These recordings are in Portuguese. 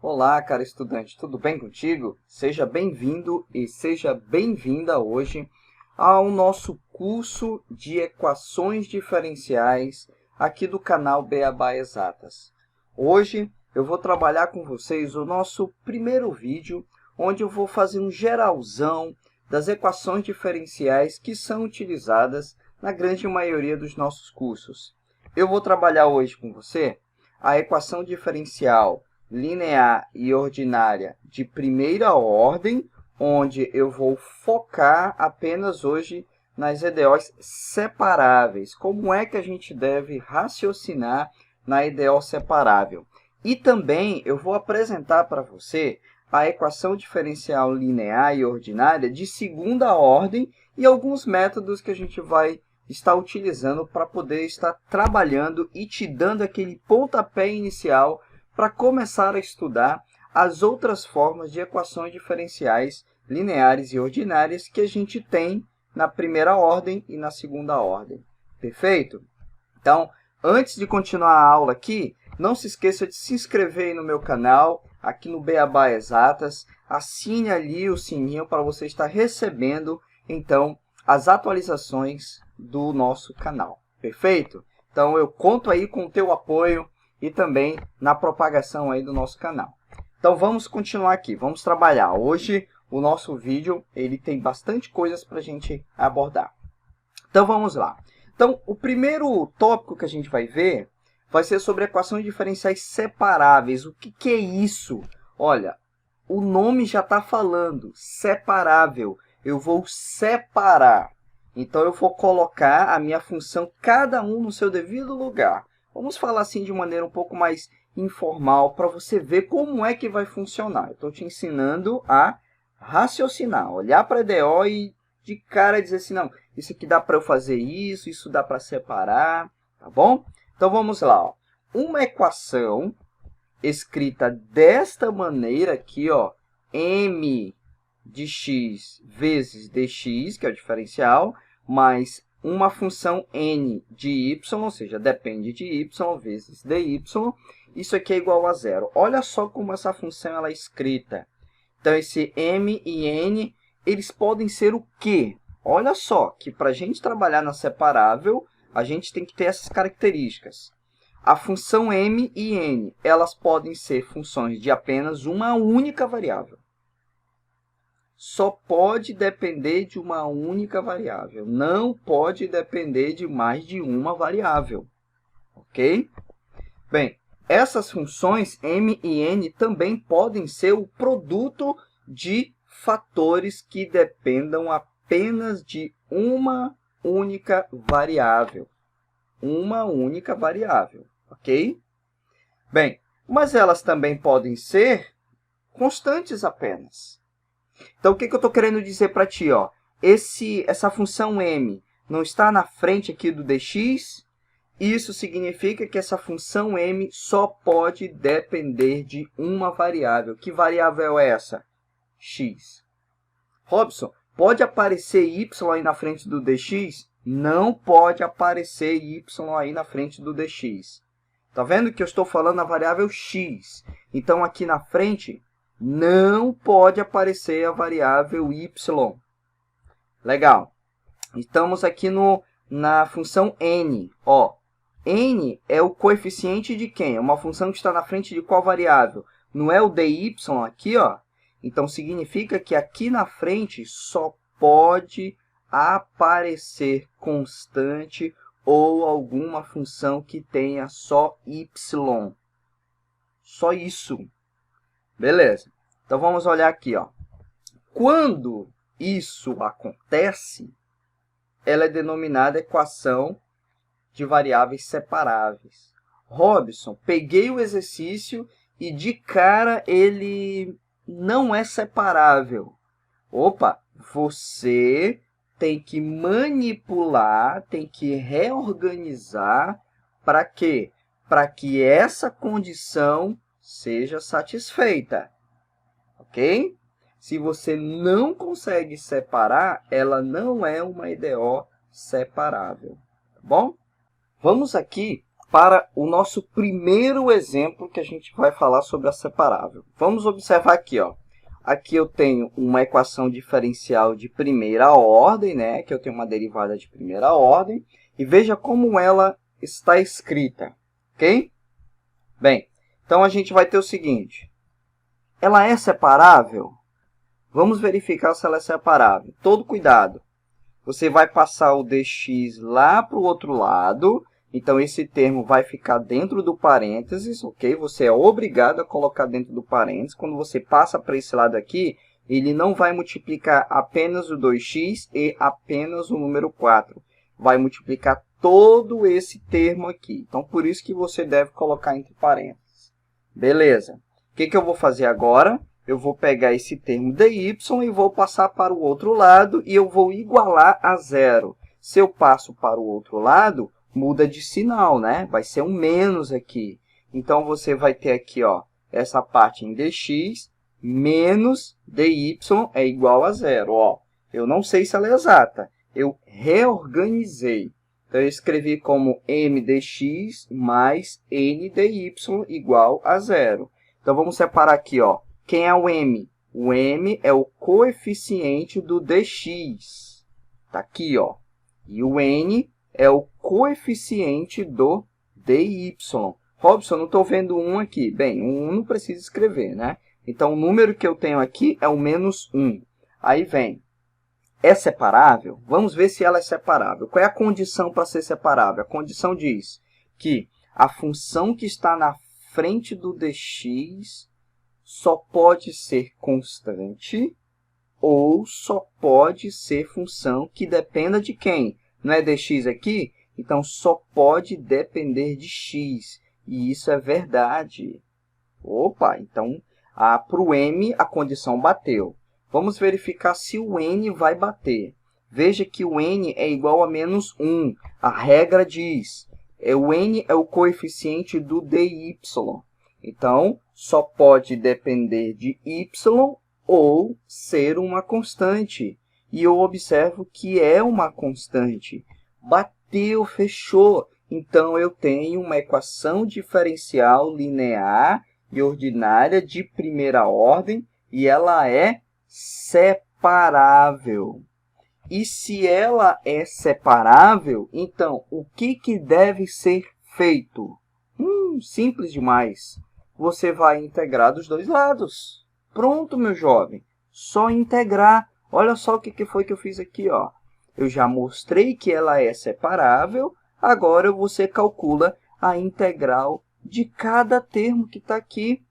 Olá, cara estudante, tudo bem contigo? Seja bem-vindo e seja bem-vinda hoje ao nosso curso de equações diferenciais aqui do canal Beabá Exatas. Hoje eu vou trabalhar com vocês o nosso primeiro vídeo, onde eu vou fazer um geralzão das equações diferenciais que são utilizadas na grande maioria dos nossos cursos. Eu vou trabalhar hoje com você a equação diferencial linear e ordinária de primeira ordem, onde eu vou focar apenas hoje nas EDOs separáveis. Como é que a gente deve raciocinar na EDO separável? E também eu vou apresentar para você a equação diferencial linear e ordinária de segunda ordem e alguns métodos que a gente vai estar utilizando para poder estar trabalhando e te dando aquele pontapé inicial para começar a estudar as outras formas de equações diferenciais lineares e ordinárias que a gente tem na primeira ordem e na segunda ordem. Perfeito? Então, antes de continuar a aula aqui, não se esqueça de se inscrever aí no meu canal, aqui no Beabá Exatas. Assine ali o sininho para você estar recebendo, então, as atualizações do nosso canal. Perfeito? Então, eu conto aí com o teu apoio e também na propagação aí do nosso canal. Então, vamos continuar aqui, vamos trabalhar. Hoje, o nosso vídeo ele tem bastante coisas para a gente abordar. Então, vamos lá. Então, o primeiro tópico que a gente vai ver vai ser sobre equações diferenciais separáveis. O que é isso? Olha, o nome já está falando, separável. Eu vou separar. Então, eu vou colocar a minha função, cada um no seu devido lugar. Vamos falar assim de maneira um pouco mais informal, para você ver como é que vai funcionar. Eu estou te ensinando a raciocinar, olhar para a EDO e de cara dizer assim, não, isso aqui dá para eu fazer isso dá para separar, tá bom? Então, vamos lá. Ó. Uma equação escrita desta maneira aqui, ó, m de x vezes dx, que é o diferencial, mais uma função n de y, ou seja, depende de y vezes dy, isso aqui é igual a zero. Olha só como essa função ela é escrita. Então, esse m e n, eles podem ser o quê? Olha só, que para a gente trabalhar na separável, a gente tem que ter essas características. A função m e n, elas podem ser funções de apenas uma única variável. Só pode depender de uma única variável. Não pode depender de mais de uma variável. Ok? Bem, essas funções m e n também podem ser o produto de fatores que dependam apenas de uma única variável. Uma única variável, ok? Bem, mas elas também podem ser constantes apenas. Então, o que eu estou querendo dizer para ti? Ó? Essa função m não está na frente aqui do dx. Isso significa que essa função m só pode depender de uma variável. Que variável é essa? X. Robson, pode aparecer y aí na frente do dx? Não pode aparecer y aí na frente do dx. Está vendo que eu estou falando a variável x? Então, aqui na frente, não pode aparecer a variável y. Legal. Estamos aqui na função n. Ó, n é o coeficiente de quem? É uma função que está na frente de qual variável? Não é o dy aqui, ó? Então, significa que aqui na frente só pode aparecer constante ou alguma função que tenha só y. Só isso. Beleza. Então, vamos olhar aqui. Ó. Quando isso acontece, ela é denominada equação de variáveis separáveis. Robson, peguei o exercício e de cara ele não é separável. Opa, você tem que manipular, tem que reorganizar para quê? Para que essa condição seja satisfeita. Ok? Se você não consegue separar, ela não é uma EDO separável. Tá bom? Vamos aqui para o nosso primeiro exemplo que a gente vai falar sobre a separável. Vamos observar aqui, ó. Aqui eu tenho uma equação diferencial de primeira ordem, né? Que eu tenho uma derivada de primeira ordem. E veja como ela está escrita, ok? Bem, então a gente vai ter o seguinte. Ela é separável? Vamos verificar se ela é separável. Todo cuidado. Você vai passar o dx lá para o outro lado. Então, esse termo vai ficar dentro do parênteses, ok? Você é obrigado a colocar dentro do parênteses. Quando você passa para esse lado aqui, ele não vai multiplicar apenas o 2x e apenas o número 4. Vai multiplicar todo esse termo aqui. Então, por isso que você deve colocar entre parênteses. Beleza. O que eu vou fazer agora? Eu vou pegar esse termo dy e vou passar para o outro lado e eu vou igualar a zero. Se eu passo para o outro lado, muda de sinal, né? Vai ser um menos aqui. Então, você vai ter aqui, ó, essa parte em dx menos dy é igual a zero. Ó, eu não sei se ela é exata. Eu reorganizei. Então, eu escrevi como m dx mais n dy igual a zero. Então, vamos separar aqui, ó. Quem é o m? O m é o coeficiente do dx. Está aqui, ó. E o n é o coeficiente do dy. Robson, não estou vendo 1 aqui. Bem, 1 não precisa escrever, né? Então, o número que eu tenho aqui é o menos 1. Aí vem, é separável? Vamos ver se ela é separável. Qual é a condição para ser separável? A condição diz que a função que está na frente do dx só pode ser constante ou só pode ser função que dependa de quem? Não é dx aqui? Então, só pode depender de x. E isso é verdade. Opa, então, para o m, a condição bateu. Vamos verificar se o n vai bater. Veja que o n é igual a menos 1. A regra diz, o n é o coeficiente do dy. Então, só pode depender de y ou ser uma constante. E eu observo que é uma constante. Bateu, fechou. Então, eu tenho uma equação diferencial linear e ordinária de primeira ordem e ela é separável. E se ela é separável, então, o que deve ser feito? Simples demais. Você vai integrar dos dois lados. Pronto, meu jovem. Só integrar. Olha só o que foi que eu fiz aqui, ó. Eu já mostrei que ela é separável. Agora, você calcula a integral de cada termo que está aqui.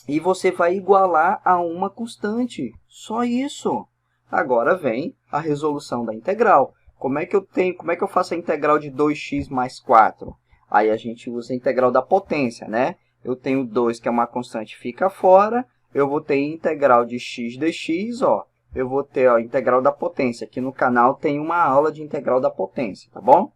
E você vai igualar a uma constante. Só isso. Agora vem a resolução da integral. Como é que eu faço a integral de 2x mais 4? Aí a gente usa a integral da potência, né? Eu tenho 2, que é uma constante, fica fora. Eu vou ter integral de x dx, ó. Eu vou ter a integral da potência. Aqui no canal tem uma aula de integral da potência, tá bom?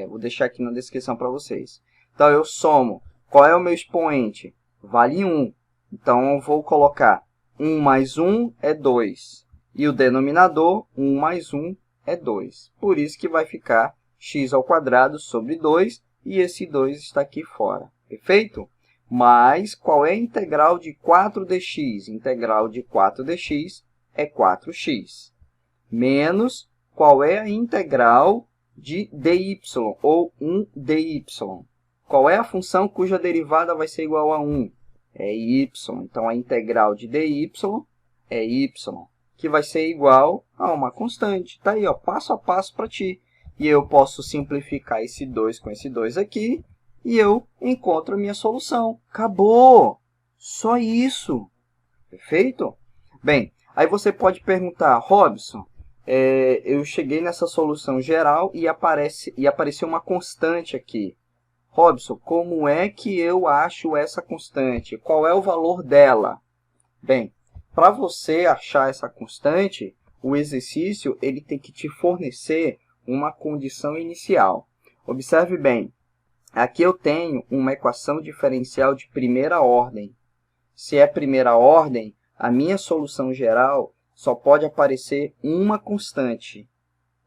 Vou deixar aqui na descrição para vocês. Então, eu somo. Qual é o meu expoente? Vale 1. Então, eu vou colocar 1 mais 1 é 2. E o denominador, 1 mais 1 é 2. Por isso que vai ficar x ao quadrado sobre 2. E esse 2 está aqui fora. Perfeito? Mas, qual é a integral de 4dx? Integral de 4dx é 4x. Menos, qual é a integral de dy, ou 1dy? Qual é a função cuja derivada vai ser igual a 1? É y. Então, a integral de dy é y, que vai ser igual a uma constante. Está aí, ó, passo a passo para ti. E eu posso simplificar esse 2 com esse 2 aqui, e eu encontro a minha solução. Acabou! Só isso. Perfeito? Bem, aí você pode perguntar, Robson, eu cheguei nessa solução geral e apareceu uma constante aqui. Robson, como é que eu acho essa constante? Qual é o valor dela? Bem, para você achar essa constante, o exercício ele tem que te fornecer uma condição inicial. Observe bem, aqui eu tenho uma equação diferencial de primeira ordem. Se é primeira ordem, a minha solução geral só pode aparecer uma constante.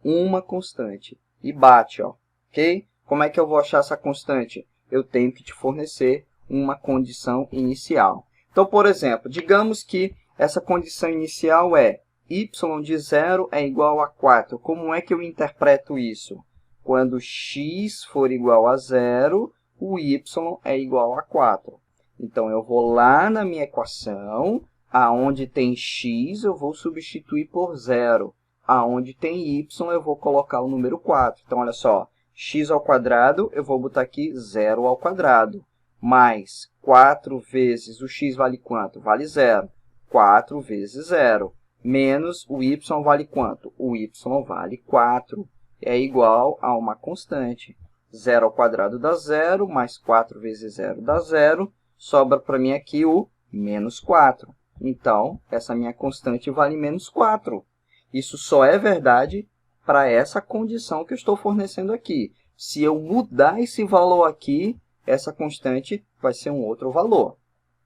Uma constante. E bate, ó, ok? Como é que eu vou achar essa constante? Eu tenho que te fornecer uma condição inicial. Então, por exemplo, digamos que essa condição inicial é y de 0 é igual a 4. Como é que eu interpreto isso? Quando x for igual a 0, o y é igual a 4. Então, eu vou lá na minha equação, aonde tem x, eu vou substituir por 0. Aonde tem y, eu vou colocar o número 4. Então, olha só, x ao quadrado, eu vou botar aqui 0 ao quadrado. Mais 4 vezes, o x vale quanto? Vale 0. 4 vezes 0. Menos o y vale quanto? O y vale 4. É igual a uma constante. 0 ao quadrado dá 0, mais 4 vezes 0 dá 0. Sobra para mim aqui o menos 4. Então, essa minha constante vale menos 4. Isso só é verdade para essa condição que eu estou fornecendo aqui. Se eu mudar esse valor aqui, essa constante vai ser um outro valor.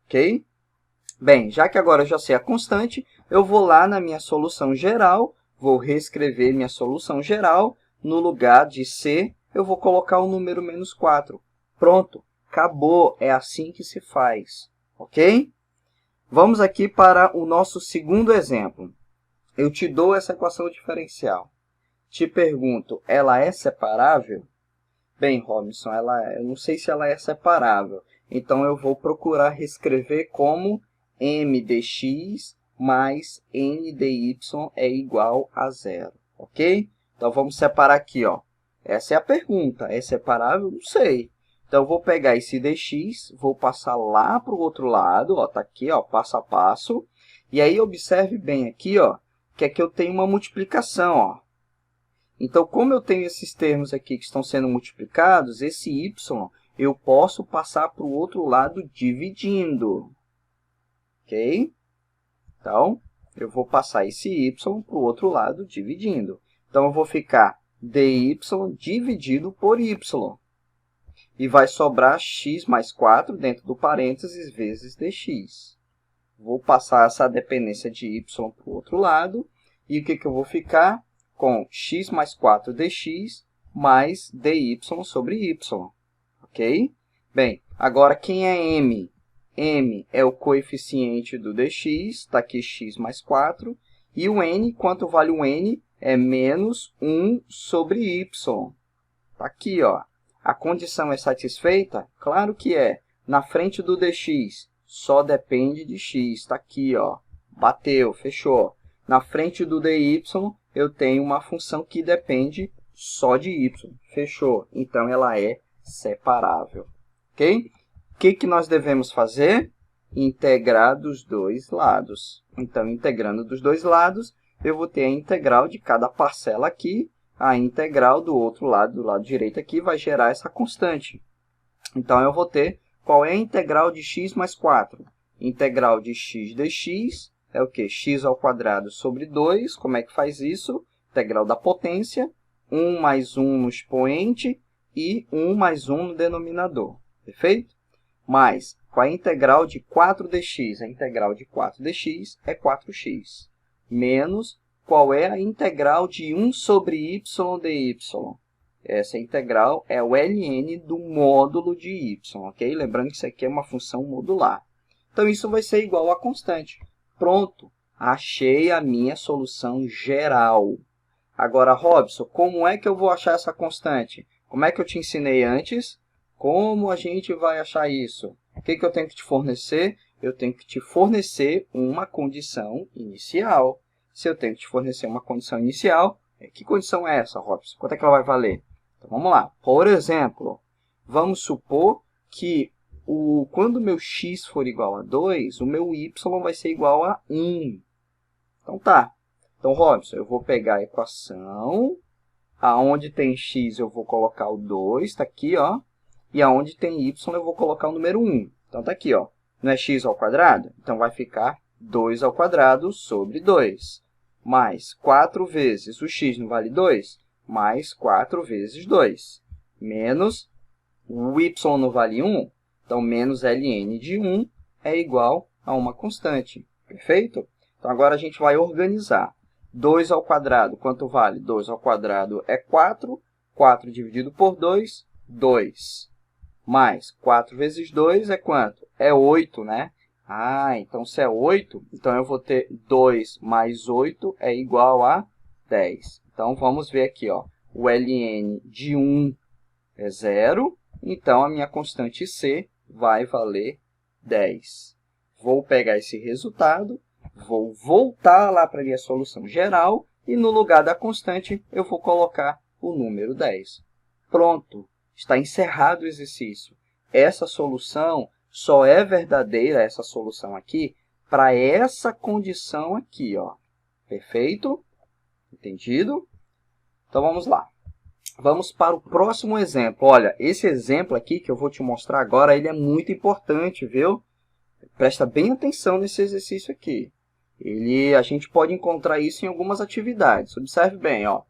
Ok? Bem, já que agora eu já sei a constante, eu vou lá na minha solução geral, vou reescrever minha solução geral. No lugar de C, eu vou colocar o número menos 4. Pronto, acabou. É assim que se faz. Ok? Vamos aqui para o nosso segundo exemplo. Eu te dou essa equação diferencial. Te pergunto, ela é separável? Bem, Robinson, eu não sei se ela é separável. Então, eu vou procurar reescrever como m dx mais n dy é igual a 0. Ok? Então, vamos separar aqui. Ó. Essa é a pergunta. É separável? Não sei. Então, eu vou pegar esse dx, vou passar lá para o outro lado. Está aqui, ó, passo a passo. E aí, observe bem aqui, ó, que aqui eu tenho uma multiplicação. Ó. Então, como eu tenho esses termos aqui que estão sendo multiplicados, esse y eu posso passar para o outro lado dividindo. Ok? Então, eu vou passar esse y para o outro lado dividindo. Então, eu vou ficar dy dividido por y. E vai sobrar x mais 4 dentro do parênteses vezes dx. Vou passar essa dependência de y para o outro lado. E o que eu vou ficar? Com x mais 4 dx mais dy sobre y. Ok? Bem, agora quem é m? M é o coeficiente do dx, está aqui x mais 4. E o n, quanto vale o n? É menos 1 sobre y. Está aqui, ó. A condição é satisfeita? Claro que é. Na frente do dx, só depende de x. Está aqui, ó. Bateu, fechou. Na frente do dy, eu tenho uma função que depende só de y. Fechou. Então, ela é separável. Ok? O que nós devemos fazer? Integrar dos dois lados. Então, integrando dos dois lados, eu vou ter a integral de cada parcela aqui. A integral do outro lado, do lado direito aqui, vai gerar essa constante. Então, eu vou ter qual é a integral de x mais 4? Integral de x dx é o quê? X ao quadrado sobre 2. Como é que faz isso? Integral da potência. 1 mais 1 no expoente e 1 mais 1 no denominador. Perfeito? Mais, qual é a integral de 4dx? A integral de 4dx é 4x. Menos, qual é a integral de 1 sobre y dy? Essa integral é o ln do módulo de y, ok? Lembrando que isso aqui é uma função modular. Então, isso vai ser igual a constante. Pronto, achei a minha solução geral. Agora, Robson, como é que eu vou achar essa constante? Como é que eu te ensinei antes? Como a gente vai achar isso? O que eu tenho que te fornecer? Eu tenho que te fornecer uma condição inicial. Se eu tenho que te fornecer uma condição inicial, que condição é essa, Robson? Quanto é que ela vai valer? Então, vamos lá. Por exemplo, vamos supor que quando o meu x for igual a 2, o meu y vai ser igual a 1. Então, tá. Então, Robson, eu vou pegar a equação. Aonde tem x, eu vou colocar o 2, está aqui, ó. E aonde tem y, eu vou colocar o número 1. Então, está aqui, ó. Não é x ao quadrado? Então, vai ficar 2 ao quadrado sobre 2. Mais 4 vezes o x não vale 2? Mais 4 vezes 2. Menos o y não vale 1? Então, menos ln de 1 é igual a uma constante. Perfeito? Então, agora a gente vai organizar. 2 ao quadrado, quanto vale? 2 ao quadrado é 4. 4 dividido por 2, 2. Mais 4 vezes 2 é quanto? É 8, né? Ah, então se é 8, então eu vou ter 2 mais 8 é igual a 10. Então, vamos ver aqui, ó. O ln de 1 é 0, então a minha constante C vai valer 10. Vou pegar esse resultado, vou voltar lá para a minha solução geral e no lugar da constante eu vou colocar o número 10. Pronto, está encerrado o exercício. Essa solução só é verdadeira, essa solução aqui, para essa condição aqui, ó. Perfeito? Entendido? Então, vamos lá. Vamos para o próximo exemplo. Olha, esse exemplo aqui que eu vou te mostrar agora, ele é muito importante, viu? Presta bem atenção nesse exercício aqui. A gente pode encontrar isso em algumas atividades. Observe bem, ó.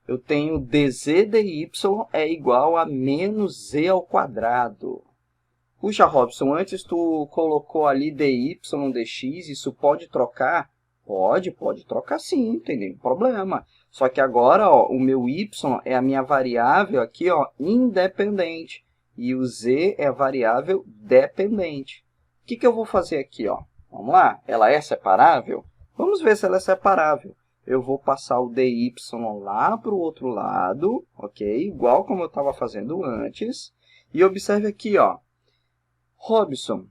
Eu tenho dz dy é igual a menos z ao quadrado. Puxa, Robson, antes tu colocou ali dy dx, isso pode trocar? Pode trocar sim, não tem nenhum problema. Só que agora, ó, o meu y é a minha variável aqui, ó, independente. E o z é a variável dependente. O que eu vou fazer aqui, ó? Vamos lá, ela é separável? Vamos ver se ela é separável. Eu vou passar o dy lá para o outro lado, ok? Igual como eu estava fazendo antes. E observe aqui, ó. Robson,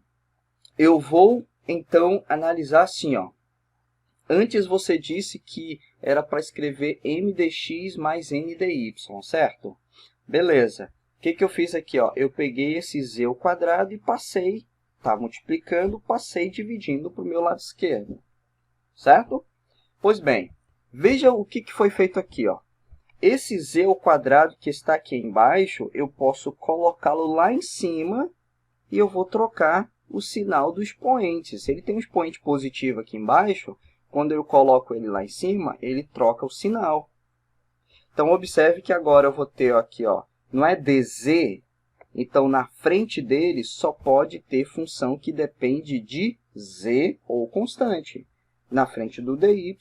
eu vou, então, analisar assim, ó. Antes você disse que era para escrever m dx mais n dy, certo? Beleza. O que eu fiz aqui, ó? Eu peguei esse z ao quadrado e passei, tá multiplicando, passei dividindo para o meu lado esquerdo. Certo? Pois bem, veja o que foi feito aqui, ó. Esse z ao quadrado que está aqui embaixo, eu posso colocá-lo lá em cima e eu vou trocar o sinal do expoente. Se ele tem um expoente positivo aqui embaixo, quando eu coloco ele lá em cima, ele troca o sinal. Então, observe que agora eu vou ter aqui, ó, não é dz, então na frente dele só pode ter função que depende de z ou constante. Na frente do dy,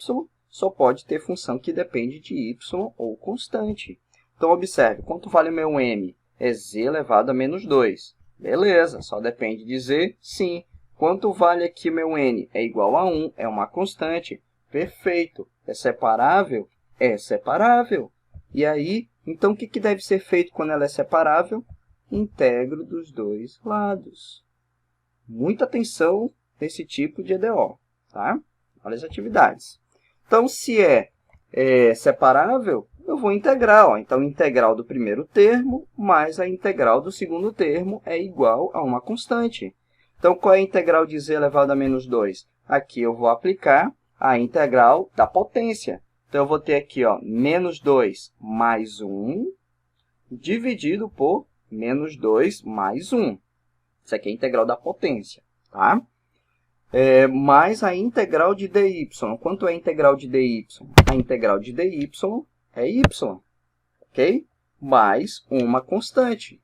só pode ter função que depende de y ou constante. Então, observe, quanto vale o meu m? É z elevado a menos 2. Beleza, só depende de z? Sim. Quanto vale aqui meu n? É igual a 1, é uma constante. Perfeito. É separável? É separável. E aí, então o que deve ser feito quando ela é separável? Integro dos dois lados. Muita atenção nesse tipo de EDO, tá? Olha as atividades. Então, se é separável, eu vou integrar. Ó. Então, a integral do primeiro termo mais a integral do segundo termo é igual a uma constante. Então, qual é a integral de z elevado a menos 2? Aqui eu vou aplicar a integral da potência. Então, eu vou ter aqui, ó, menos 2 mais 1 dividido por menos 2 mais 1. Isso aqui é a integral da potência, tá? Mais a integral de dy. Quanto é a integral de dy? A integral de dy é y, ok? Mais uma constante.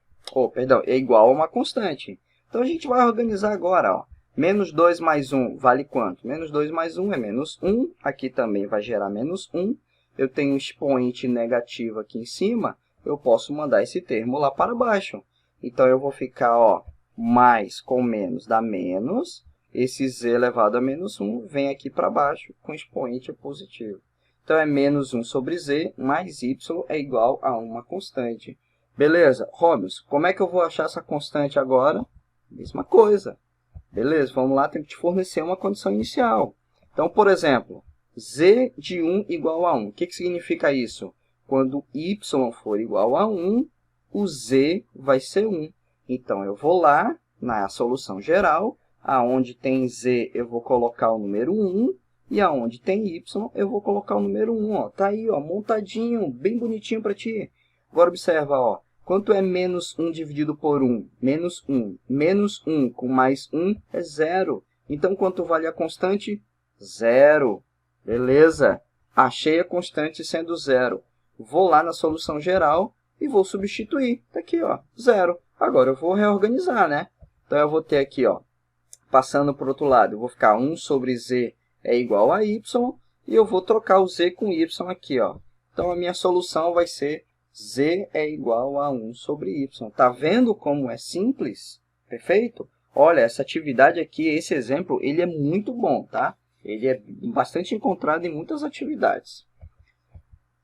Perdão, é igual a uma constante. Então, a gente vai organizar agora, ó. Menos 2 mais 1 vale quanto? Menos 2 mais 1 é menos 1. Aqui também vai gerar menos 1. Eu tenho um expoente negativo aqui em cima. Eu posso mandar esse termo lá para baixo. Então, eu vou ficar, ó, mais com menos dá menos. Esse z elevado a menos 1 vem aqui para baixo com expoente positivo. Então, é menos 1 sobre z mais y é igual a uma constante. Beleza? Robson, como é que eu vou achar essa constante agora? Mesma coisa. Beleza, vamos lá, tem que te fornecer uma condição inicial. Então, por exemplo, z de 1 igual a 1. O que significa isso? Quando y for igual a 1, o z vai ser 1. Então, eu vou lá na solução geral, aonde tem z eu vou colocar o número 1, e aonde tem y eu vou colocar o número 1. Ó. Tá aí, ó, montadinho, bem bonitinho para ti. Agora, observa, ó. Quanto é menos 1 dividido por 1? Menos 1. Menos 1 com mais 1 é 0. Então, quanto vale a constante? 0. Beleza. Achei a constante sendo 0. Vou lá na solução geral e vou substituir. Está aqui, ó, 0. Agora, eu vou reorganizar, né? Então, eu vou ter aqui, ó, passando para o outro lado, eu vou ficar 1 sobre z é igual a y. E eu vou trocar o z com y aqui, ó. Então, a minha solução vai ser z é igual a 1 sobre y. Tá vendo como é simples? Perfeito? Olha, essa atividade aqui, esse exemplo, ele é muito bom, tá? Ele é bastante encontrado em muitas atividades.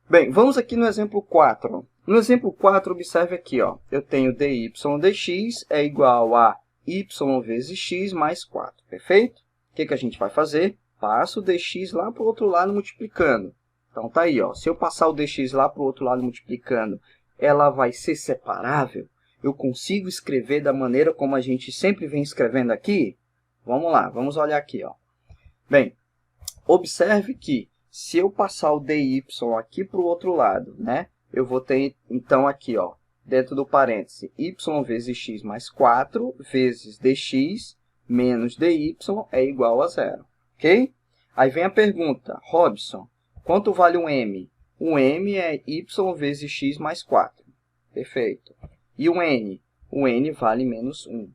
Bem, vamos aqui no exemplo 4. No exemplo 4, observe aqui, ó, eu tenho dy dx é igual a y vezes x mais 4, perfeito? O que a gente vai fazer? Passa o dx lá para o outro lado multiplicando. Então, tá aí, ó, se eu passar o dx lá para o outro lado multiplicando, ela vai ser separável? Eu consigo escrever da maneira como a gente sempre vem escrevendo aqui? Vamos lá, vamos olhar aqui, ó. Bem, observe que se eu passar o dy aqui para o outro lado, né? Eu vou ter, então, aqui, ó, dentro do parêntese, y vezes x mais 4 vezes dx menos dy é igual a 0. Ok? Aí vem a pergunta, Robson, quanto vale um m? O m é y vezes x mais 4. Perfeito. E o n? O n vale menos 1.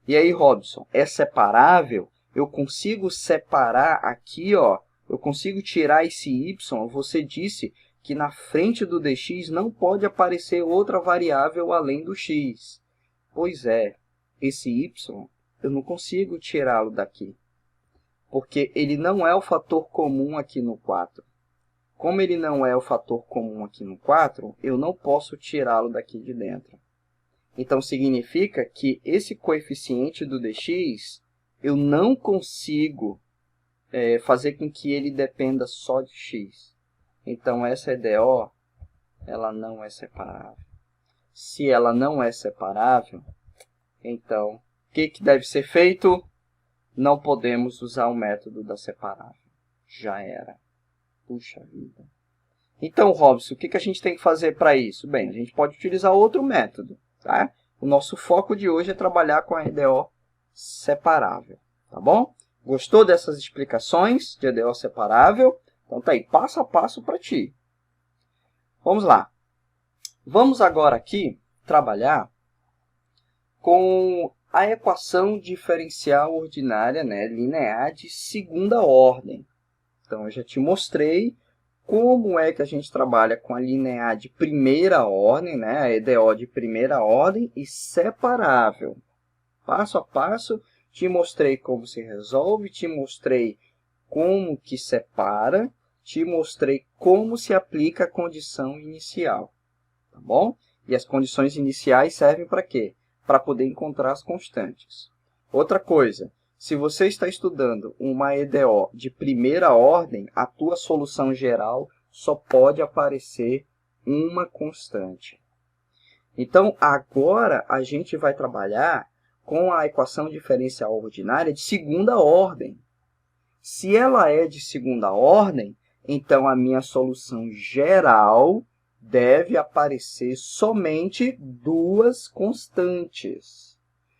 E aí, Robson, é separável? Eu consigo separar aqui, ó, eu consigo tirar esse y, você disse que na frente do dx não pode aparecer outra variável além do x. Pois é, esse y eu não consigo tirá-lo daqui, porque ele não é o fator comum aqui no 4. Como ele não é o fator comum aqui no 4, eu não posso tirá-lo daqui de dentro. Então, significa que esse coeficiente do dx, eu não consigo fazer com que ele dependa só de x. Então, essa EDO, ela não é separável. Se ela não é separável, então, o que deve ser feito? Não podemos usar o método da separável. Já era. Puxa vida. Então, Robson, o que a gente tem que fazer para isso? Bem, a gente pode utilizar outro método, tá? O nosso foco de hoje é trabalhar com a EDO separável, tá bom? Gostou dessas explicações de EDO separável? Então, tá aí, passo a passo para ti. Vamos lá. Vamos agora aqui trabalhar com a equação diferencial ordinária, né, linear de segunda ordem. Então, eu já te mostrei como é que a gente trabalha com a linear de primeira ordem, né, a EDO de primeira ordem e separável. Passo a passo, te mostrei como se resolve, te mostrei como que separa, te mostrei como se aplica a condição inicial, tá bom? E as condições iniciais servem para quê? Para poder encontrar as constantes. Outra coisa, se você está estudando uma EDO de primeira ordem, a tua solução geral só pode aparecer uma constante. Então, agora a gente vai trabalhar com a equação diferencial ordinária de segunda ordem. Se ela é de segunda ordem, então a minha solução geral deve aparecer somente duas constantes.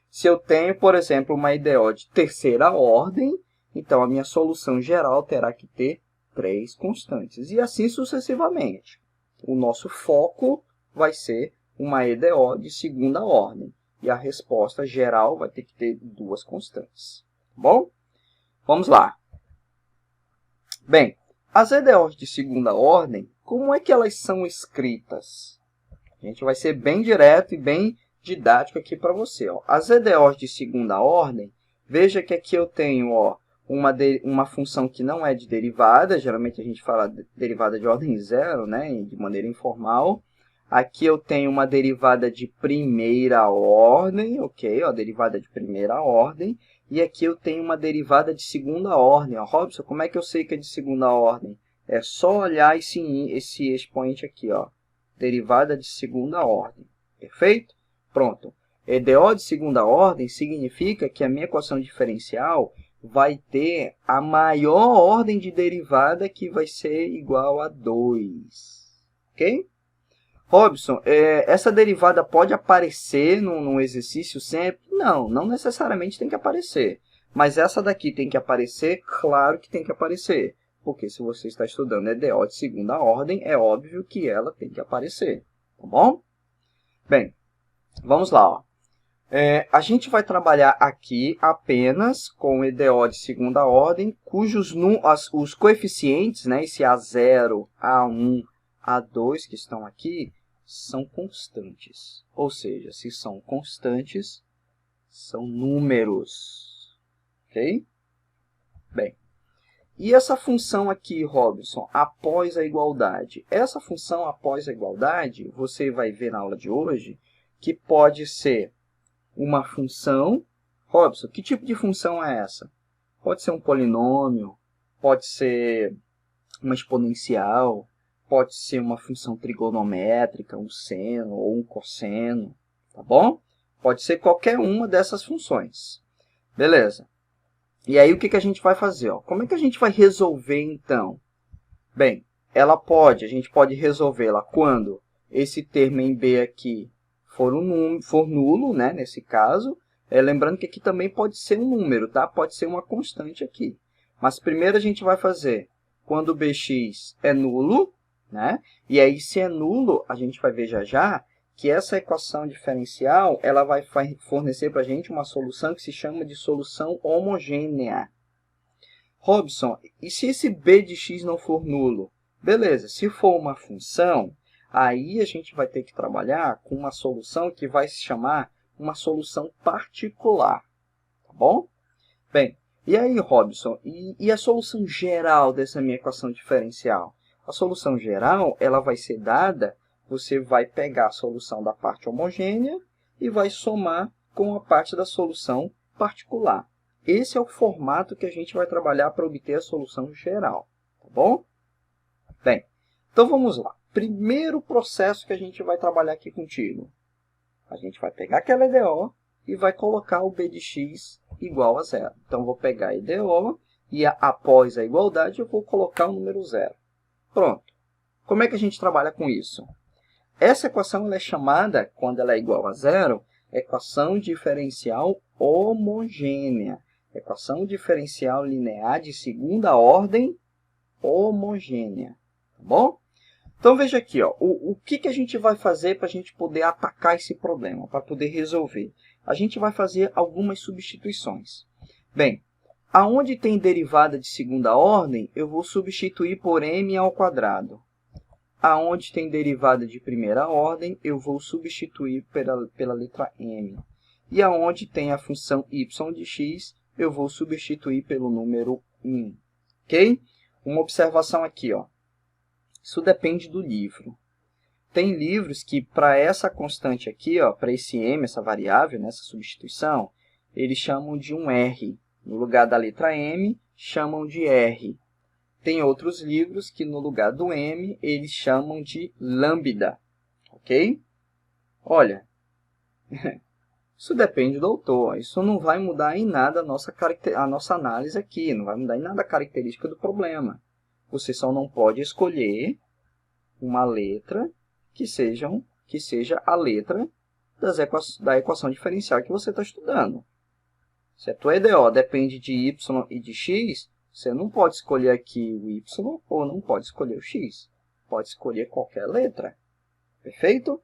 Se eu tenho, por exemplo, uma EDO de terceira ordem, então a minha solução geral terá que ter 3 constantes. E assim sucessivamente. O nosso foco vai ser uma EDO de segunda ordem. E a resposta geral vai ter que ter 2 constantes. Bom? Vamos lá. Bem, as EDOs de segunda ordem, como é que elas são escritas? A gente vai ser bem direto e bem didático aqui para você. Ó. As EDOs de segunda ordem, veja que aqui eu tenho ó, uma função que não é de derivada, geralmente a gente fala de derivada de ordem zero, né, de maneira informal. Aqui eu tenho uma derivada de primeira ordem, ok? Ó, derivada de primeira ordem. E aqui eu tenho uma derivada de segunda ordem. Ó, Robson, como é que eu sei que é de segunda ordem? É só olhar esse expoente aqui, ó. Derivada de segunda ordem. Perfeito? Pronto. EDO de segunda ordem significa que a minha equação diferencial vai ter a maior ordem de derivada que vai ser igual a 2. Ok? Robson, essa derivada pode aparecer num exercício sempre? Não, não necessariamente tem que aparecer. Mas essa daqui tem que aparecer? Claro que tem que aparecer. Porque se você está estudando EDO de segunda ordem, é óbvio que ela tem que aparecer. Tá bom? Bem, vamos lá. Ó. A gente vai trabalhar aqui apenas com EDO de segunda ordem, cujos os coeficientes, né, esse A0, A1, A2 que estão aqui, são constantes. Ou seja, se são constantes, são números. Ok? Bem, e essa função aqui, Robson, após a igualdade? Essa função após a igualdade, você vai ver na aula de hoje, que pode ser uma função. Robson, que tipo de função é essa? Pode ser um polinômio, pode ser uma exponencial, pode ser uma função trigonométrica, um seno ou um cosseno, tá bom? Pode ser qualquer uma dessas funções. Beleza. E aí, o que a gente vai fazer? Ó? Como é que a gente vai resolver, então? Bem, a gente pode resolvê-la quando esse termo em B aqui for nulo, né, nesse caso. Lembrando que aqui também pode ser um número, tá? Pode ser uma constante aqui. Mas primeiro a gente vai fazer quando o bx é nulo, né? E aí, se é nulo, a gente vai ver já que essa equação diferencial ela vai fornecer para a gente uma solução que se chama de solução homogênea. Robson, e se esse b de x não for nulo? Beleza, se for uma função, aí a gente vai ter que trabalhar com uma solução que vai se chamar uma solução particular. Tá bom? Bem, e aí, Robson, e a solução geral dessa minha equação diferencial? A solução geral ela vai ser dada, você vai pegar a solução da parte homogênea e vai somar com a parte da solução particular. Esse é o formato que a gente vai trabalhar para obter a solução geral, tá bom? Bem, então vamos lá. Primeiro processo que a gente vai trabalhar aqui contigo. A gente vai pegar aquela EDO e vai colocar o b de x igual a zero. Então, vou pegar a EDO e após a igualdade eu vou colocar o número zero. Pronto. Como é que a gente trabalha com isso? Essa equação ela é chamada, quando ela é igual a zero, equação diferencial homogênea. Equação diferencial linear de segunda ordem homogênea. Tá bom? Então, veja aqui, ó, o que a gente vai fazer para a gente poder atacar esse problema, para poder resolver? A gente vai fazer algumas substituições. Bem, aonde tem derivada de segunda ordem, eu vou substituir por m ao quadrado. Aonde tem derivada de primeira ordem, eu vou substituir pela letra m. E aonde tem a função y de x, eu vou substituir pelo número 1. Ok? Uma observação aqui, ó. Isso depende do livro. Tem livros que, para essa constante aqui, para esse m, essa variável, nessa substituição, eles chamam de um r. No lugar da letra m, chamam de r. Tem outros livros que, no lugar do m, eles chamam de lambda. Ok? Olha, isso depende do autor. Isso não vai mudar em nada a nossa análise aqui. Não vai mudar em nada a característica do problema. Você só não pode escolher uma letra que seja a letra da equação diferencial que você está estudando. Se a tua EDO depende de y e de x, você não pode escolher aqui o y ou não pode escolher o x. Pode escolher qualquer letra. Perfeito?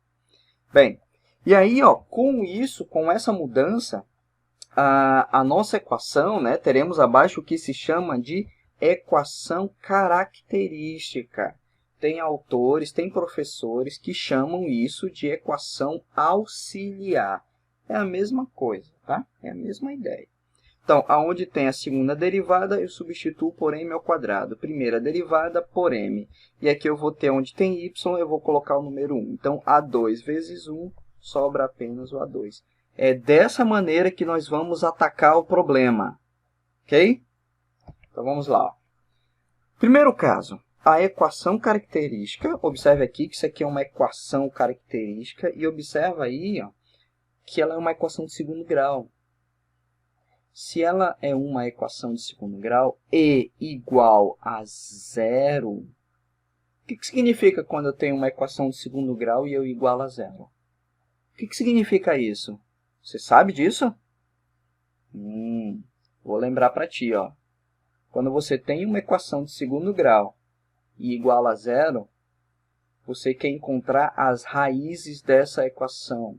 Bem, e aí, ó, com isso, com essa mudança, a nossa equação, né, teremos abaixo o que se chama de equação característica. Tem autores, tem professores que chamam isso de equação auxiliar. É a mesma coisa, tá? É a mesma ideia. Então, aonde tem a segunda derivada, eu substituo por m ao quadrado. Primeira derivada por m. E aqui eu vou ter, onde tem y, eu vou colocar o número 1. Então, A2 vezes 1, sobra apenas o A2. É dessa maneira que nós vamos atacar o problema. Ok? Então, vamos lá. Primeiro caso, a equação característica. Observe aqui que isso aqui é uma equação característica. E observa aí, ó, que ela é uma equação de segundo grau. Se ela é uma equação de segundo grau e igual a zero, o que significa quando eu tenho uma equação de segundo grau e eu igualo a zero? O que significa isso? Você sabe disso? Vou lembrar para ti, ó. Quando você tem uma equação de segundo grau e igual a zero, você quer encontrar as raízes dessa equação.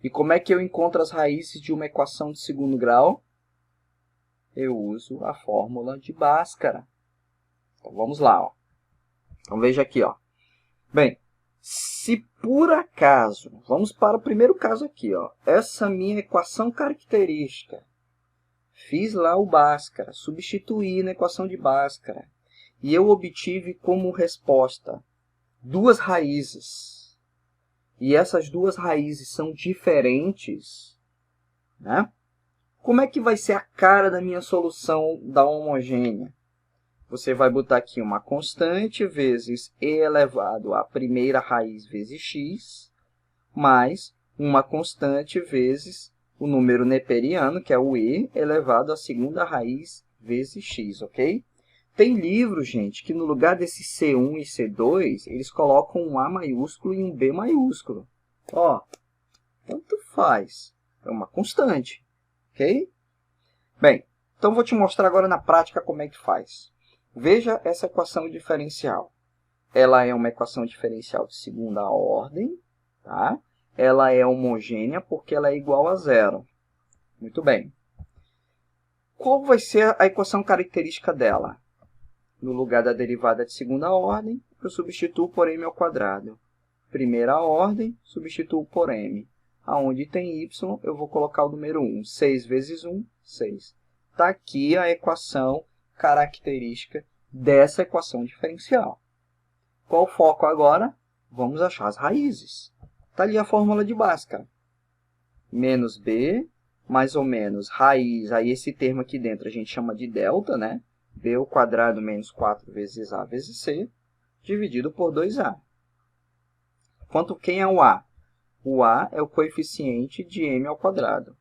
E como é que eu encontro as raízes de uma equação de segundo grau? Eu uso a fórmula de Bhaskara. Então, vamos lá. Ó. Então, veja aqui. Ó. Bem, Se por acaso, vamos para o primeiro caso aqui, ó, essa minha equação característica, fiz lá o Bhaskara, substituí na equação de Bhaskara, e eu obtive como resposta duas raízes, e essas duas raízes são diferentes, né? Como é que vai ser a cara da minha solução da homogênea? Você vai botar aqui uma constante vezes e elevado à primeira raiz vezes x, mais uma constante vezes o número neperiano, que é o e, elevado à segunda raiz vezes x, ok? Tem livros, gente, que no lugar desse C1 e C2, eles colocam um A maiúsculo e um B maiúsculo. Ó, tanto faz. É uma constante, ok? Bem, então vou te mostrar agora na prática como é que faz. Veja essa equação diferencial. Ela é uma equação diferencial de segunda ordem, tá? Ela é homogênea porque ela é igual a zero. Muito bem. Qual vai ser a equação característica dela? No lugar da derivada de segunda ordem, eu substituo por m ao quadrado. Primeira ordem, substituo por m. Aonde tem y, eu vou colocar o número 1. 6 vezes 1, 6. Está aqui a equação característica dessa equação diferencial. Qual o foco agora? Vamos achar as raízes. Está ali a fórmula de Bhaskara. Menos b, mais ou menos, raiz, aí esse termo aqui dentro a gente chama de delta, né? B ao quadrado menos 4 vezes A vezes C, dividido por 2A. Quem é o A? O A é o coeficiente de m ao quadrado.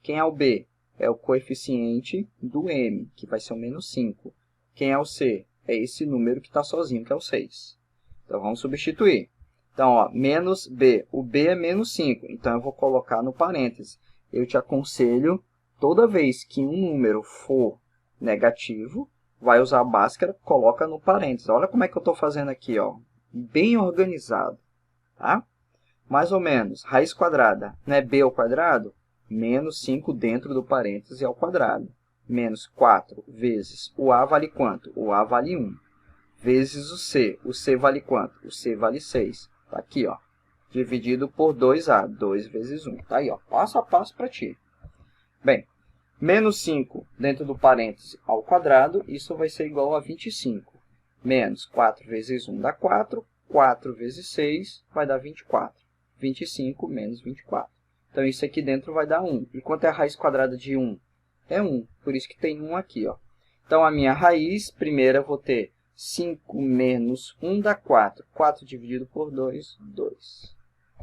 Quem é o B? É o coeficiente do m, que vai ser o menos 5. Quem é o C? É esse número que está sozinho, que é o 6. Então, vamos substituir. Então, ó, menos B. O B é menos 5, então eu vou colocar no parênteses. Eu te aconselho, toda vez que um número for negativo, vai usar a Bhaskara, coloca no parênteses. Olha como é que eu estou fazendo aqui, ó, bem organizado. Tá? Mais ou menos, raiz quadrada, né? B ao quadrado, menos 5 dentro do parênteses ao quadrado. Menos 4 vezes o A vale quanto? O A vale 1. Vezes o C vale quanto? O C vale 6. Está aqui, ó, dividido por 2A, 2 vezes 1. Está aí, ó, passo a passo para ti. Bem, menos 5 dentro do parênteses ao quadrado, isso vai ser igual a 25. Menos 4 vezes 1 dá 4. 4 vezes 6 vai dar 24. 25 menos 24. Então, isso aqui dentro vai dar 1. E quanto é a raiz quadrada de 1? É 1. Por isso que tem 1 aqui, ó. Então, a minha raiz, primeira, eu vou ter 5 menos 1 dá 4. 4 dividido por 2, 2.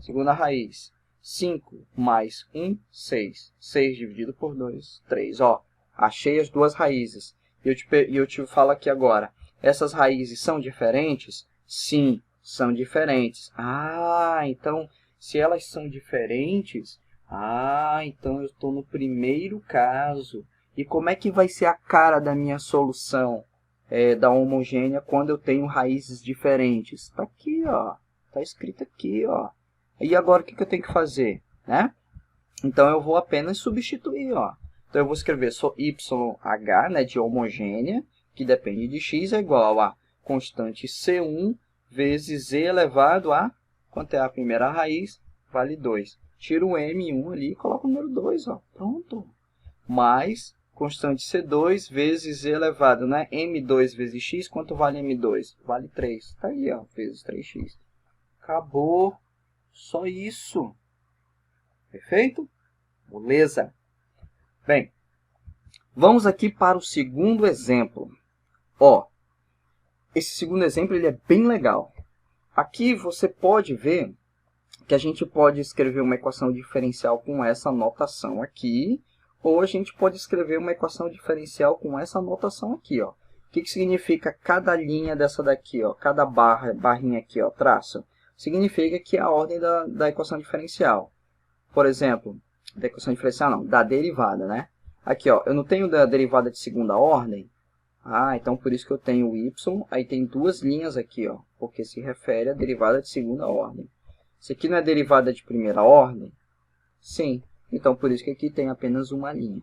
Segunda raiz, 5 mais 1, 6. 6 dividido por 2, 3. Ó, achei as duas raízes. E eu te falo aqui agora, essas raízes são diferentes? Sim, são diferentes. Ah, então, se elas são diferentes, então eu estou no primeiro caso. E como é que vai ser a cara da minha solução da homogênea quando eu tenho raízes diferentes? Está aqui, ó. Está escrito aqui, ó. E agora o que eu tenho que fazer, né? Então, eu vou apenas substituir, ó. Então, eu vou escrever YH, né, de homogênea, que depende de x, é igual a constante C1 vezes e elevado a, quanto é a primeira raiz? Vale 2. Tiro o M1 ali e coloco o número 2, ó. Pronto. Mais constante C2 vezes e elevado, né? M2 vezes x, quanto vale M2? Vale 3. Está aí, ó, vezes 3x. Acabou. Só isso. Perfeito? Beleza. Bem, vamos aqui para o segundo exemplo. Ó, esse segundo exemplo ele é bem legal. Aqui você pode ver que a gente pode escrever uma equação diferencial com essa notação aqui, ou a gente pode escrever uma equação diferencial com essa notação aqui, ó. O que significa cada linha dessa daqui, ó, cada barrinha aqui, ó, traço? Significa que é a ordem da equação diferencial. Por exemplo, da equação diferencial não, da derivada, né? Aqui, ó, eu não tenho da derivada de segunda ordem. Então por isso que eu tenho o y, aí tem duas linhas aqui, ó, porque se refere à derivada de segunda ordem. Isso aqui não é derivada de primeira ordem? Sim. Então, por isso que aqui tem apenas uma linha.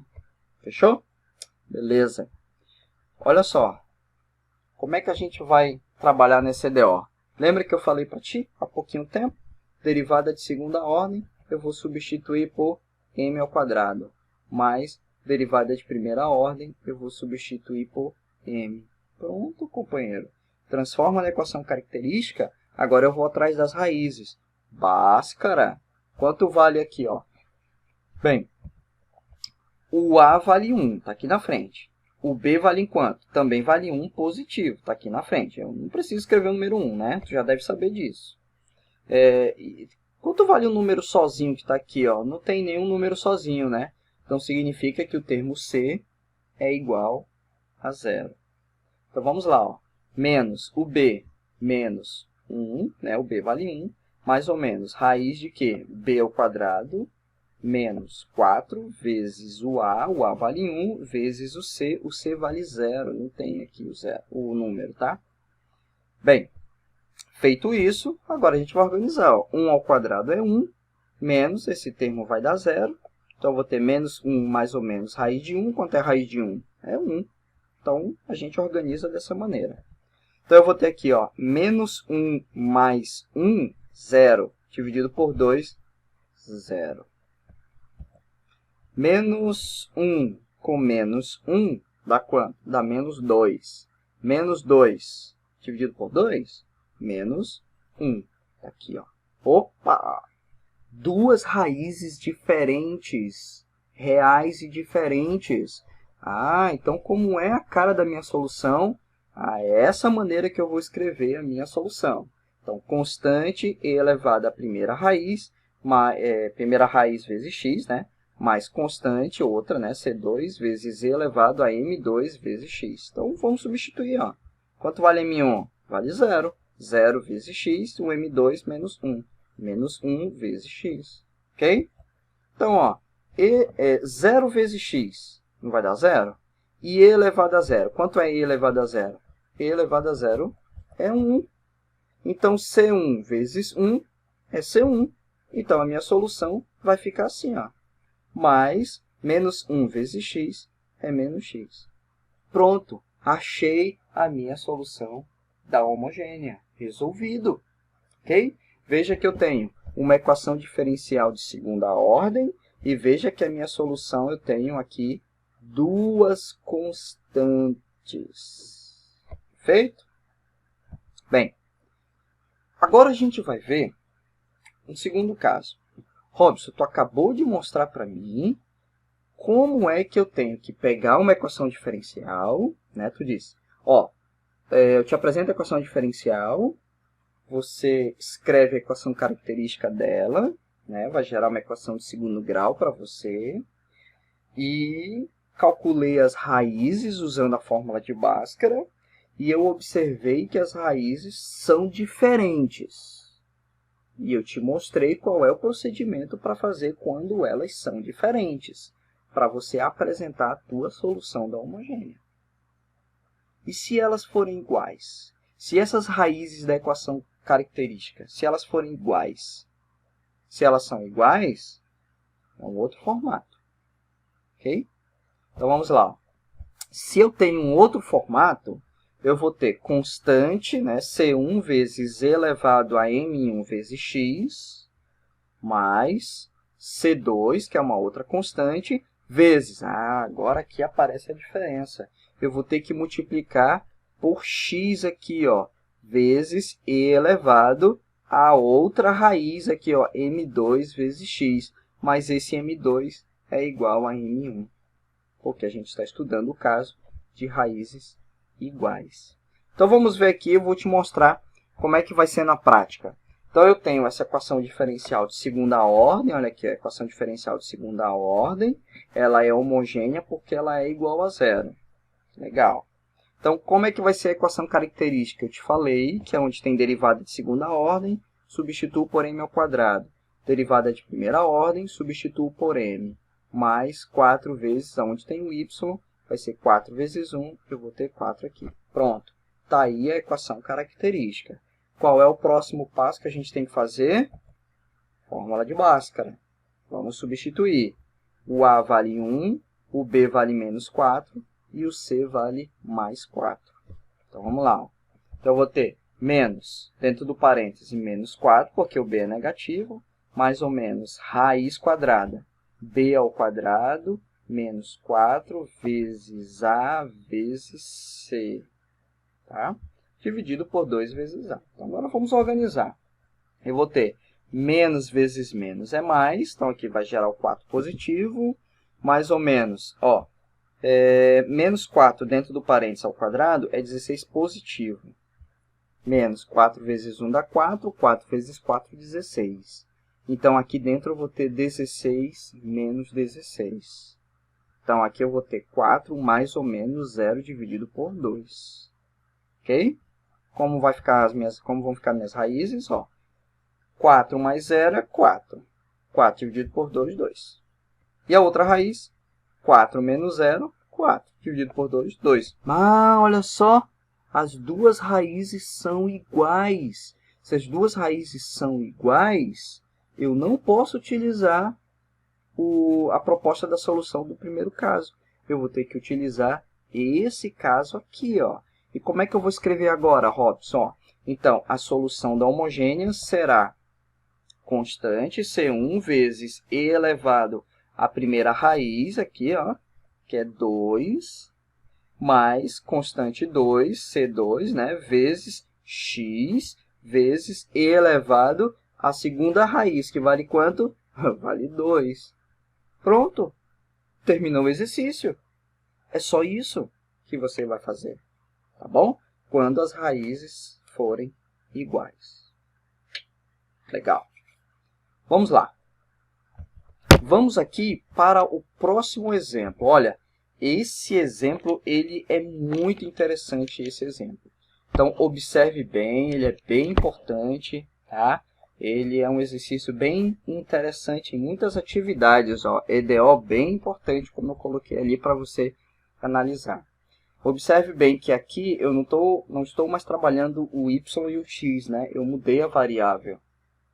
Fechou? Beleza. Olha só. Como é que a gente vai trabalhar nesse EDO? Lembra que eu falei para ti há pouquinho tempo? derivada de segunda ordem, eu vou substituir por m ao quadrado, mais derivada de primeira ordem, eu vou substituir por m. Pronto, companheiro. Transforma na equação característica, agora eu vou atrás das raízes. Bhaskara, quanto vale aqui, ó? Bem, o A vale 1, está aqui na frente. O B vale em quanto? Também vale 1 positivo, está aqui na frente. Eu não preciso escrever o número 1, né? Tu já deve saber disso. Quanto vale o número sozinho que está aqui, ó? Não tem nenhum número sozinho, né? Então, significa que o termo C é igual a 0. Então, vamos lá, ó. Menos o B menos 1, né? O B vale 1, mais ou menos raiz de quê? B ao quadrado menos 4 vezes o A vale 1, vezes o C vale 0, não tem aqui o número, tá? Bem, feito isso, agora a gente vai organizar, ó. 1 ao quadrado é 1, menos, esse termo vai dar 0, então eu vou ter menos 1 mais ou menos raiz de 1, quanto é a raiz de 1? É 1, então a gente organiza dessa maneira. Então eu vou ter aqui, ó, menos 1 mais 1, 0, dividido por 2, 0. Menos 1 com menos 1 dá quanto? Dá menos 2. Menos 2 dividido por 2, menos 1. Tá aqui, ó. Opa! Duas raízes diferentes, reais e diferentes. Ah, então como é a cara da minha solução? É essa maneira que eu vou escrever a minha solução. Então, constante e elevado à primeira raiz vezes x, né? Mais constante, outra, né? C2 vezes e elevado a m2 vezes x. Então, vamos substituir, ó. Quanto vale m1? Vale 0. 0 vezes x, o m2 menos 1. Menos 1 vezes x. Ok? Então, ó, 0 vezes x não vai dar 0? E e elevado a 0. Quanto é e elevado a 0? E elevado a 0 é 1. Então, C1 vezes 1 é C1. Então, a minha solução vai ficar assim, ó. Mais menos 1 vezes x é menos x. Pronto, achei a minha solução da homogênea. Resolvido. Ok? Veja que eu tenho uma equação diferencial de segunda ordem e veja que a minha solução eu tenho aqui duas constantes. Perfeito? Bem, agora a gente vai ver um segundo caso. Robson, tu acabou de mostrar para mim como é que eu tenho que pegar uma equação diferencial, né? Tu disse, ó, eu te apresento a equação diferencial, você escreve a equação característica dela, né? Vai gerar uma equação de segundo grau para você, e calculei as raízes usando a fórmula de Bhaskara, e eu observei que as raízes são diferentes. E eu te mostrei qual é o procedimento para fazer quando elas são diferentes, para você apresentar a tua solução da homogênea. E se elas forem iguais? Se essas raízes da equação característica, se elas forem iguais, se elas são iguais, é um outro formato. Ok? Então, vamos lá. Se eu tenho um outro formato, eu vou ter constante, né, C1 vezes e elevado a m1 vezes x, mais C2, que é uma outra constante, vezes, agora aqui aparece a diferença. Eu vou ter que multiplicar por x aqui, ó, vezes e elevado a outra raiz aqui, ó, m2 vezes x, mas esse m2 é igual a m1, porque a gente está estudando o caso de raízes iguais. Então, vamos ver aqui, eu vou te mostrar como é que vai ser na prática. Então, eu tenho essa equação diferencial de segunda ordem, olha aqui, a equação diferencial de segunda ordem, ela é homogênea porque ela é igual a 0. Legal. Então, como é que vai ser a equação característica? Eu te falei que é onde tem derivada de segunda ordem, substituo por m ao quadrado. Derivada de primeira ordem, substituo por m, mais 4 vezes, onde tem o y, vai ser 4 vezes 1, eu vou ter 4 aqui. Pronto. Está aí a equação característica. Qual é o próximo passo que a gente tem que fazer? Fórmula de Bhaskara. Vamos substituir. O A vale 1, o B vale menos 4 e o C vale mais 4. Então, vamos lá. Então, eu vou ter menos, dentro do parêntese, menos 4, porque o b é negativo, mais ou menos raiz quadrada, b ao quadrado, menos 4 vezes a vezes c, tá? Dividido por 2 vezes a. Então, agora vamos organizar. Eu vou ter menos vezes menos é mais, então aqui vai gerar o 4 positivo, mais ou menos, ó, menos 4 dentro do parênteses ao quadrado é 16 positivo. Menos 4 vezes 1 dá 4, 4 vezes 4, 16. Então, aqui dentro eu vou ter 16 menos 16. Então, aqui eu vou ter 4 mais ou menos 0 dividido por 2. Ok? Como vão ficar minhas raízes? Ó, 4 mais 0 é 4. 4 dividido por 2, 2. E a outra raiz? 4 menos 0, 4. Dividido por 2, 2. Ah, olha só! As duas raízes são iguais. Se as duas raízes são iguais, eu não posso utilizar a proposta da solução do primeiro caso. Eu vou ter que utilizar esse caso aqui, ó. E como é que eu vou escrever agora, Robson? Então, a solução da homogênea será constante C1 vezes e elevado à primeira raiz, aqui, ó, que é 2, mais constante 2, C2, né, vezes x, vezes e elevado à segunda raiz, que vale quanto? Vale 2. Pronto, terminou o exercício. É só isso que você vai fazer, tá bom? Quando as raízes forem iguais. Legal. Vamos lá. Vamos aqui para o próximo exemplo. Olha, esse exemplo ele é muito interessante, esse exemplo. Então, observe bem, ele é bem importante, tá? Ele é um exercício bem interessante em muitas atividades, ó. EDO bem importante, como eu coloquei ali para você analisar. Observe bem que aqui eu não estou mais trabalhando o y e o x, né? Eu mudei a variável.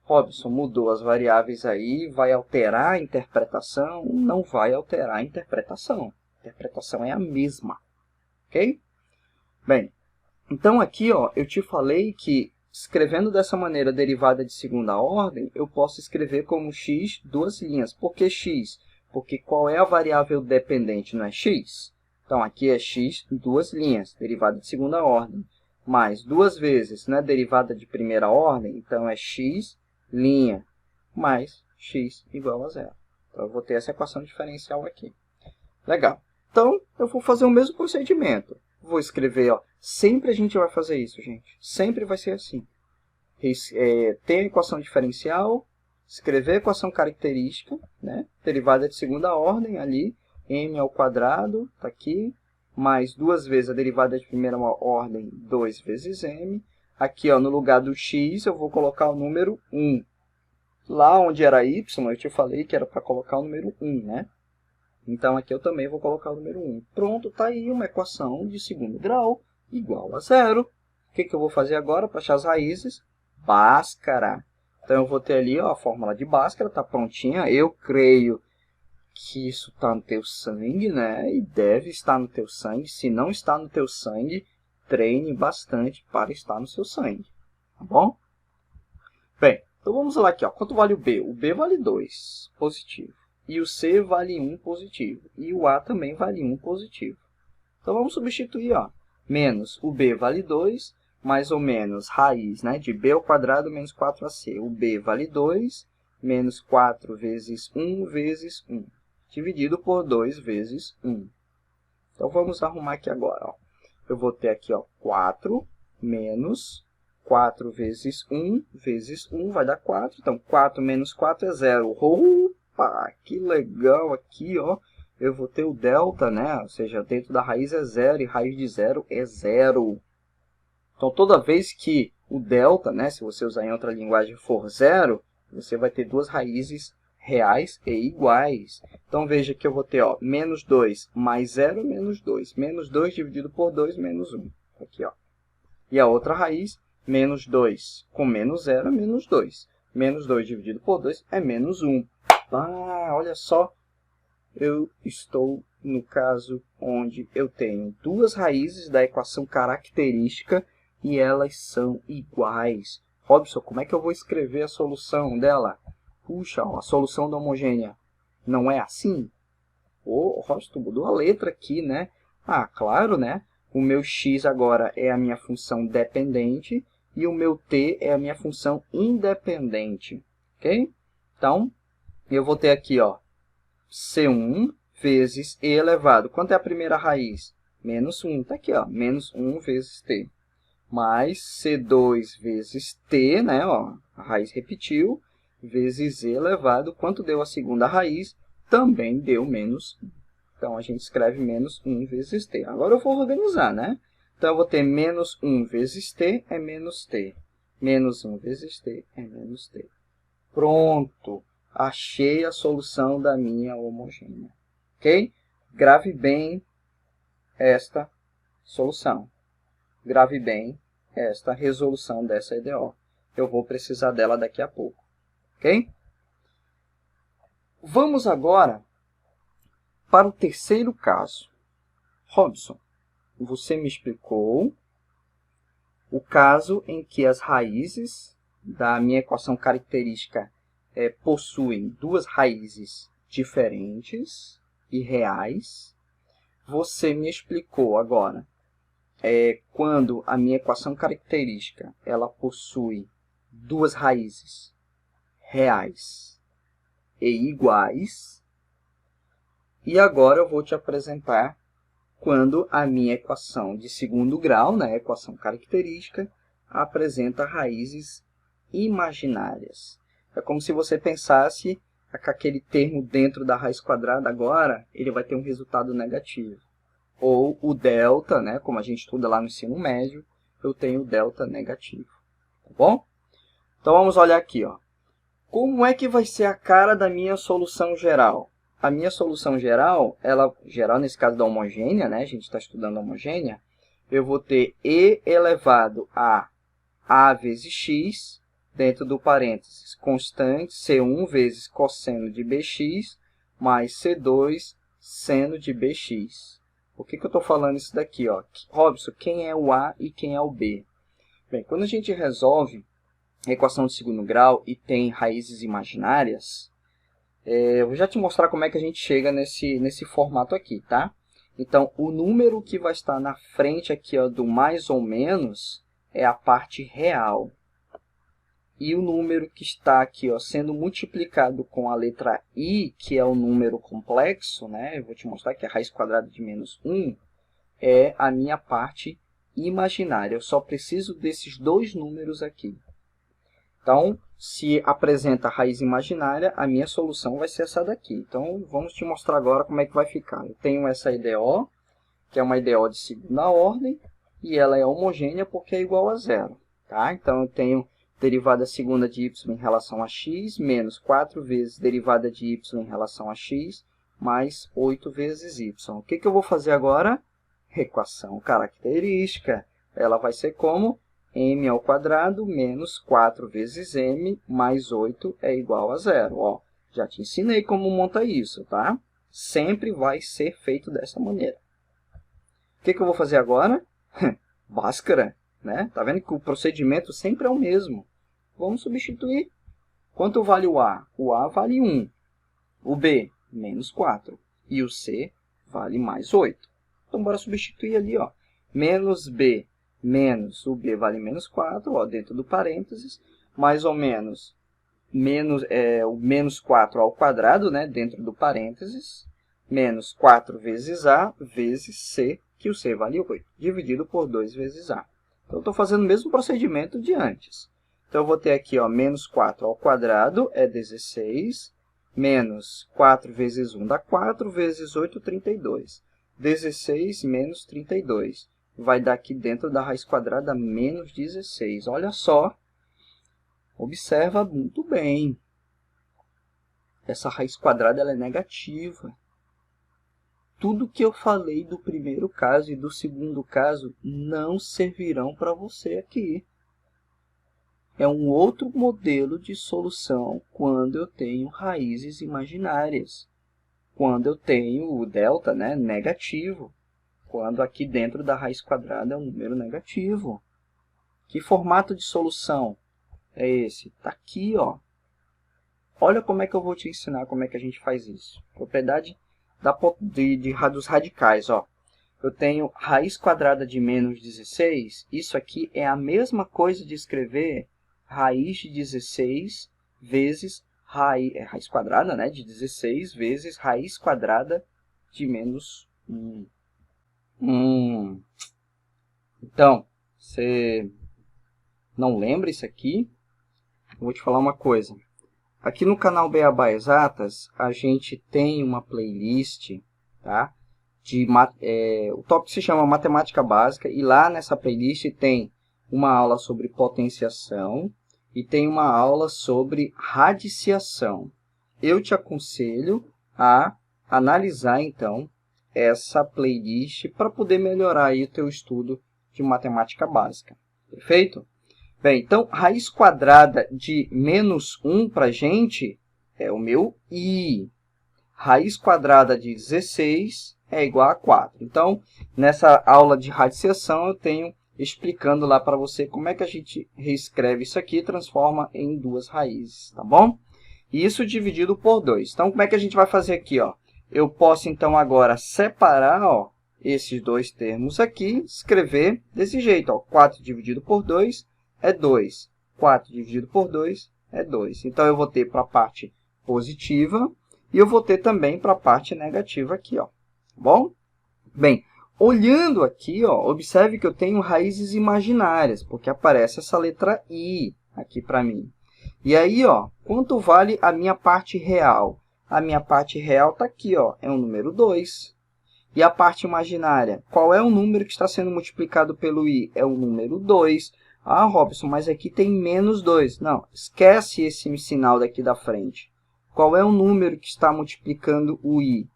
Robson, mudou as variáveis aí, vai alterar a interpretação? Não vai alterar a interpretação. A interpretação é a mesma, ok? Bem, então aqui ó, eu te falei que escrevendo dessa maneira derivada de segunda ordem, eu posso escrever como x duas linhas. Por que x? Porque qual é a variável dependente? Não é x? Então aqui é x duas linhas, derivada de segunda ordem. Mais duas vezes, né, derivada de primeira ordem, então é x linha mais x igual a zero. Então, eu vou ter essa equação diferencial aqui. Legal. Então, eu vou fazer o mesmo procedimento. Vou escrever, ó, sempre a gente vai fazer isso, gente. Sempre vai ser assim. Tem a equação diferencial, escrever a equação característica, né, derivada de segunda ordem ali, m ao quadrado, está aqui, mais duas vezes a derivada de primeira ordem, 2 vezes m. Aqui, ó, no lugar do x, eu vou colocar o número 1. Lá onde era y, eu te falei que era para colocar o número 1, né? Então, aqui eu também vou colocar o número 1. Pronto, está aí uma equação de segundo grau igual a zero. O que eu vou fazer agora para achar as raízes? Bhaskara. Então, eu vou ter ali ó, a fórmula de Bhaskara, está prontinha. Eu creio que isso está no teu sangue, né? E deve estar no teu sangue. Se não está no teu sangue, treine bastante para estar no seu sangue, tá bom? Bem, então vamos lá aqui, ó. Quanto vale o B? O B vale 2, positivo. E o C vale 1, positivo. E o A também vale 1, positivo. Então vamos substituir, ó. Menos o B vale 2, mais ou menos raiz, né, de B ao quadrado menos 4AC. O B vale 2, menos 4 vezes 1 vezes 1. Dividido por 2 vezes 1. Então vamos arrumar aqui agora, ó. Eu vou ter aqui, ó, 4 menos 4 vezes 1 vezes 1 vai dar 4. Então, 4 menos 4 é 0. Opa, que legal aqui, ó. Eu vou ter o delta, né? Ou seja, dentro da raiz é 0 e raiz de 0 é 0. Então, toda vez que o delta, né, se você usar em outra linguagem, for 0, você vai ter duas raízes reais e iguais. Então, veja que eu vou ter, ó, menos 2 mais 0, menos 2. Menos 2 dividido por 2, menos 1. Aqui, ó. E a outra raiz, menos 2 com menos 0 é menos 2. Menos 2 dividido por 2 é menos 1. Ah, olha só. Eu estou no caso onde eu tenho duas raízes da equação característica e elas são iguais. Robson, como é que eu vou escrever a solução dela? Puxa, ó, a solução da homogênea não é assim? Ô, Robson, tu mudou a letra aqui, né? Ah, claro, né? O meu x agora é a minha função dependente e o meu t é a minha função independente, ok? Então, eu vou ter aqui, ó, C1 vezes e elevado. Quanto é a primeira raiz? Menos 1. Está aqui, ó, menos 1 vezes t. Mais C2 vezes t, né? Ó, a raiz repetiu, vezes e elevado. Quanto deu a segunda raiz? Também deu menos 1. Então, a gente escreve menos 1 vezes t. Agora eu vou organizar, né? Então, eu vou ter menos 1 vezes t é menos t. Menos 1 vezes t é menos t. Pronto! Achei a solução da minha homogênea. Ok? Grave bem esta solução. Grave bem esta resolução dessa EDO. Eu vou precisar dela daqui a pouco. Ok? Vamos agora para o terceiro caso. Robson, você me explicou o caso em que as raízes da minha equação característica possuem duas raízes diferentes e reais. Você me explicou agora quando a minha equação característica ela possui duas raízes reais e iguais. E agora eu vou te apresentar quando a minha equação de segundo grau, né, equação característica, apresenta raízes imaginárias. É como se você pensasse que aquele termo dentro da raiz quadrada agora, ele vai ter um resultado negativo. Ou o delta, né, como a gente estuda lá no ensino médio, eu tenho delta negativo. Tá bom? Então vamos olhar aqui, ó. Como é que vai ser a cara da minha solução geral? A minha solução geral, geral nesse caso da homogênea, né, a gente está estudando a homogênea, eu vou ter e elevado a vezes x, dentro do parênteses, constante, C1 vezes cosseno de bx, mais C2 seno de bx. Por que eu estou falando isso daqui? Ó? Robson, quem é o A e quem é o B? Bem, quando a gente resolve a equação de segundo grau e tem raízes imaginárias, eu vou já te mostrar como é que a gente chega nesse formato aqui, tá? Então, o número que vai estar na frente aqui, ó, do mais ou menos é a parte real. E o número que está aqui, ó, sendo multiplicado com a letra i, que é o número complexo, né? Eu vou te mostrar que a raiz quadrada de menos 1 é a minha parte imaginária. Eu só preciso desses dois números aqui. Então, se apresenta a raiz imaginária, a minha solução vai ser essa daqui. Então, vamos te mostrar agora como é que vai ficar. Eu tenho essa EDO, que é uma EDO de segunda ordem, e ela é homogênea porque é igual a zero. Tá? Então, eu tenho derivada segunda de y em relação a x, menos 4 vezes derivada de y em relação a x, mais 8 vezes y. O que eu vou fazer agora? Equação característica. Ela vai ser como? M ao quadrado menos 4 vezes m mais 8 é igual a zero. Ó, já te ensinei como monta isso, tá? Sempre vai ser feito dessa maneira. O que eu vou fazer agora? Bhaskara, né? Tá vendo que o procedimento sempre é o mesmo. Vamos substituir. Quanto vale o A? O A vale 1. O B, menos 4. E o C vale mais 8. Então, bora substituir ali, ó. Menos B menos o B vale menos 4, ó, dentro do parênteses, mais ou menos, o menos 4 ao quadrado, né, dentro do parênteses, menos 4 vezes A vezes C, que o C vale 8, dividido por 2 vezes A. Então, eu estou fazendo o mesmo procedimento de antes. Então, eu vou ter aqui, ó, menos 4 ao quadrado é 16, menos 4 vezes 1 dá 4, vezes 8, 32. 16 menos 32. Vai dar aqui dentro da raiz quadrada menos 16. Olha só, observa muito bem. Essa raiz quadrada ela é negativa. Tudo que eu falei do primeiro caso e do segundo caso não servirão para você aqui. É um outro modelo de solução quando eu tenho raízes imaginárias. Quando eu tenho o delta, né, negativo. Quando aqui dentro da raiz quadrada é um número negativo. Que formato de solução é esse? Está aqui, ó. Olha como é que eu vou te ensinar como é que a gente faz isso. Propriedade dos radicais, ó. Eu tenho raiz quadrada de menos 16. Isso aqui é a mesma coisa de escrever raiz de 16 vezes raiz quadrada, né, de 16 vezes raiz quadrada de menos 1. Então, você não lembra isso aqui? Eu vou te falar uma coisa. Aqui no canal Beabá Exatas, a gente tem uma playlist, tá? O tópico se chama Matemática Básica, e lá nessa playlist tem uma aula sobre potenciação e tem uma aula sobre radiciação. Eu te aconselho a analisar, então, essa playlist para poder melhorar aí o teu estudo de matemática básica. Perfeito? Bem, então, raiz quadrada de menos 1 para a gente é o meu i. Raiz quadrada de 16 é igual a 4. Então, nessa aula de radiciação, eu tenho explicando lá para você como é que a gente reescreve isso aqui e transforma em duas raízes, tá bom? E isso dividido por 2. Então, como é que a gente vai fazer aqui, ó? Eu posso, então, agora separar, ó, esses dois termos aqui, escrever desse jeito, ó. 4 dividido por 2 é 2. 4 dividido por 2 é 2. Então, eu vou ter para a parte positiva e eu vou ter também para a parte negativa aqui, ó. Tá bom? Bem, olhando aqui, ó, observe que eu tenho raízes imaginárias, porque aparece essa letra I aqui para mim. E aí, ó, quanto vale a minha parte real? A minha parte real está aqui, ó, é o número 2. E a parte imaginária? Qual é o número que está sendo multiplicado pelo I? É o número 2. Ah, Robson, mas aqui tem menos 2. Não, esquece esse sinal daqui da frente. Qual é o número que está multiplicando o I?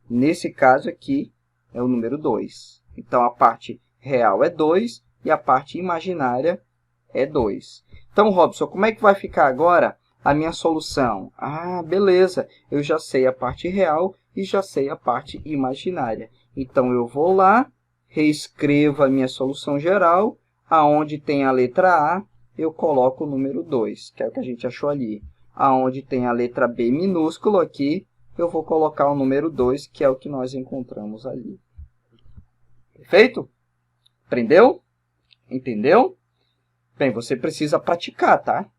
Nesse caso aqui, é o número 2. Então, a parte real é 2 e a parte imaginária é 2. Então, Robson, como é que vai ficar agora a minha solução? Ah, beleza, eu já sei a parte real e já sei a parte imaginária. Então, eu vou lá, reescrevo a minha solução geral, aonde tem a letra A, eu coloco o número 2, que é o que a gente achou ali. Aonde tem a letra B minúsculo aqui, eu vou colocar o número 2, que é o que nós encontramos ali. Perfeito? Aprendeu? Entendeu? Bem, você precisa praticar, tá?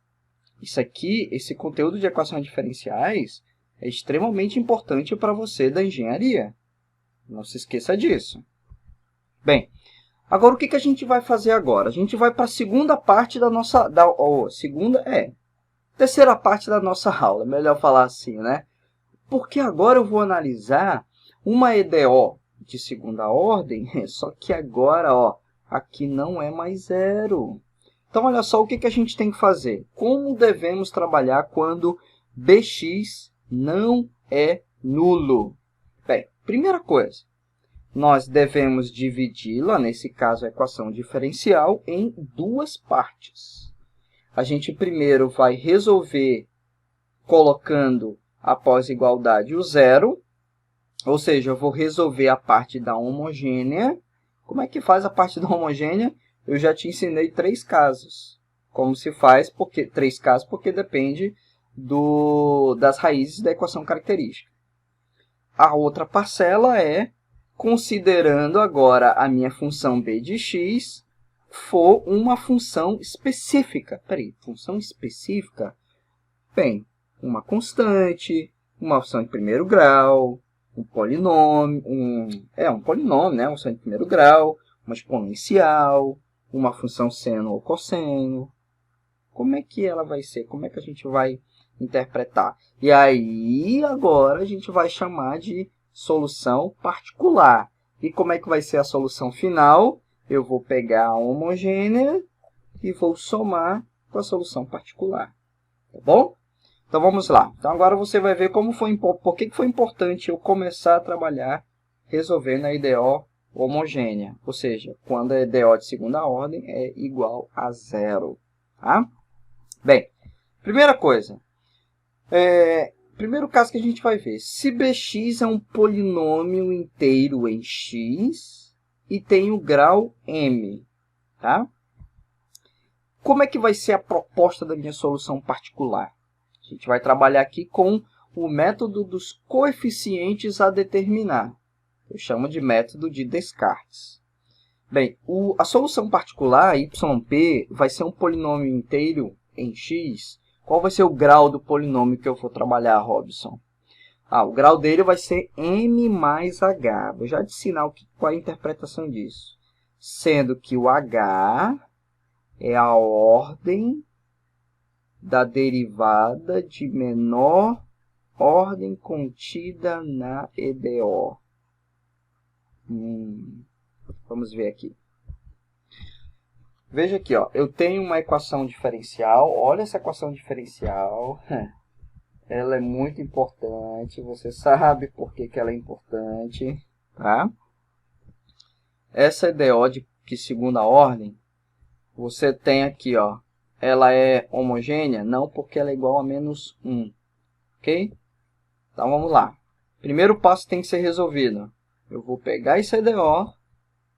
Isso aqui, esse conteúdo de equações diferenciais é extremamente importante para você da engenharia. Não se esqueça disso. Bem, agora o que a gente vai fazer agora? A gente vai para a segunda parte da nossa... terceira parte da nossa aula, melhor falar assim, né? Porque agora eu vou analisar uma EDO de segunda ordem, só que agora, ó, aqui não é mais zero. Então, olha só o que a gente tem que fazer. Como devemos trabalhar quando bx não é nulo? Bem, primeira coisa, nós devemos dividi-la, nesse caso a equação diferencial, em duas partes. A gente primeiro vai resolver colocando após igualdade o zero, ou seja, eu vou resolver a parte da homogênea. Como é que faz a parte da homogênea? Eu já te ensinei 3 casos. Como se faz, 3 casos, porque depende das raízes da equação característica. A outra parcela é, considerando agora a minha função b de x, for uma função específica. Peraí, função específica? Bem, uma constante, uma função de primeiro grau, um polinômio, um polinômio, né? Uma função de primeiro grau, uma exponencial, uma função seno ou cosseno. Como é que ela vai ser? Como é que a gente vai interpretar? E aí, agora, a gente vai chamar de solução particular. E como é que vai ser a solução final? Eu vou pegar a homogênea e vou somar com a solução particular. Tá bom? Então, vamos lá. Então, agora você vai ver por que foi importante eu começar a trabalhar resolvendo a EDO homogênea. Ou seja, quando a EDO de segunda ordem é igual a zero. Tá? Bem, primeira coisa. Primeiro caso que a gente vai ver. Se bx é um polinômio inteiro em x e tem o grau m. Tá? como é que vai ser a proposta da minha solução particular? A gente vai trabalhar aqui com o método dos coeficientes a determinar. Eu chamo de método de Descartes. Bem, a solução particular, yp, vai ser um polinômio inteiro em x. Qual vai ser o grau do polinômio que eu vou trabalhar, Robson? O grau dele vai ser m mais h. Vou já te ensinar qual é a interpretação disso. Sendo que o h é a ordem da derivada de menor ordem contida na EDO. Vamos ver aqui. Veja aqui, ó, eu tenho uma equação diferencial. Olha essa equação diferencial. Ela é muito importante. Você sabe por que ela é importante, tá? Essa EDO de segunda ordem, você tem aqui, ó, ela é homogênea? Não, porque ela é igual a menos 1. Ok? Então, vamos lá. Primeiro passo tem que ser resolvido. Eu vou pegar esse EDO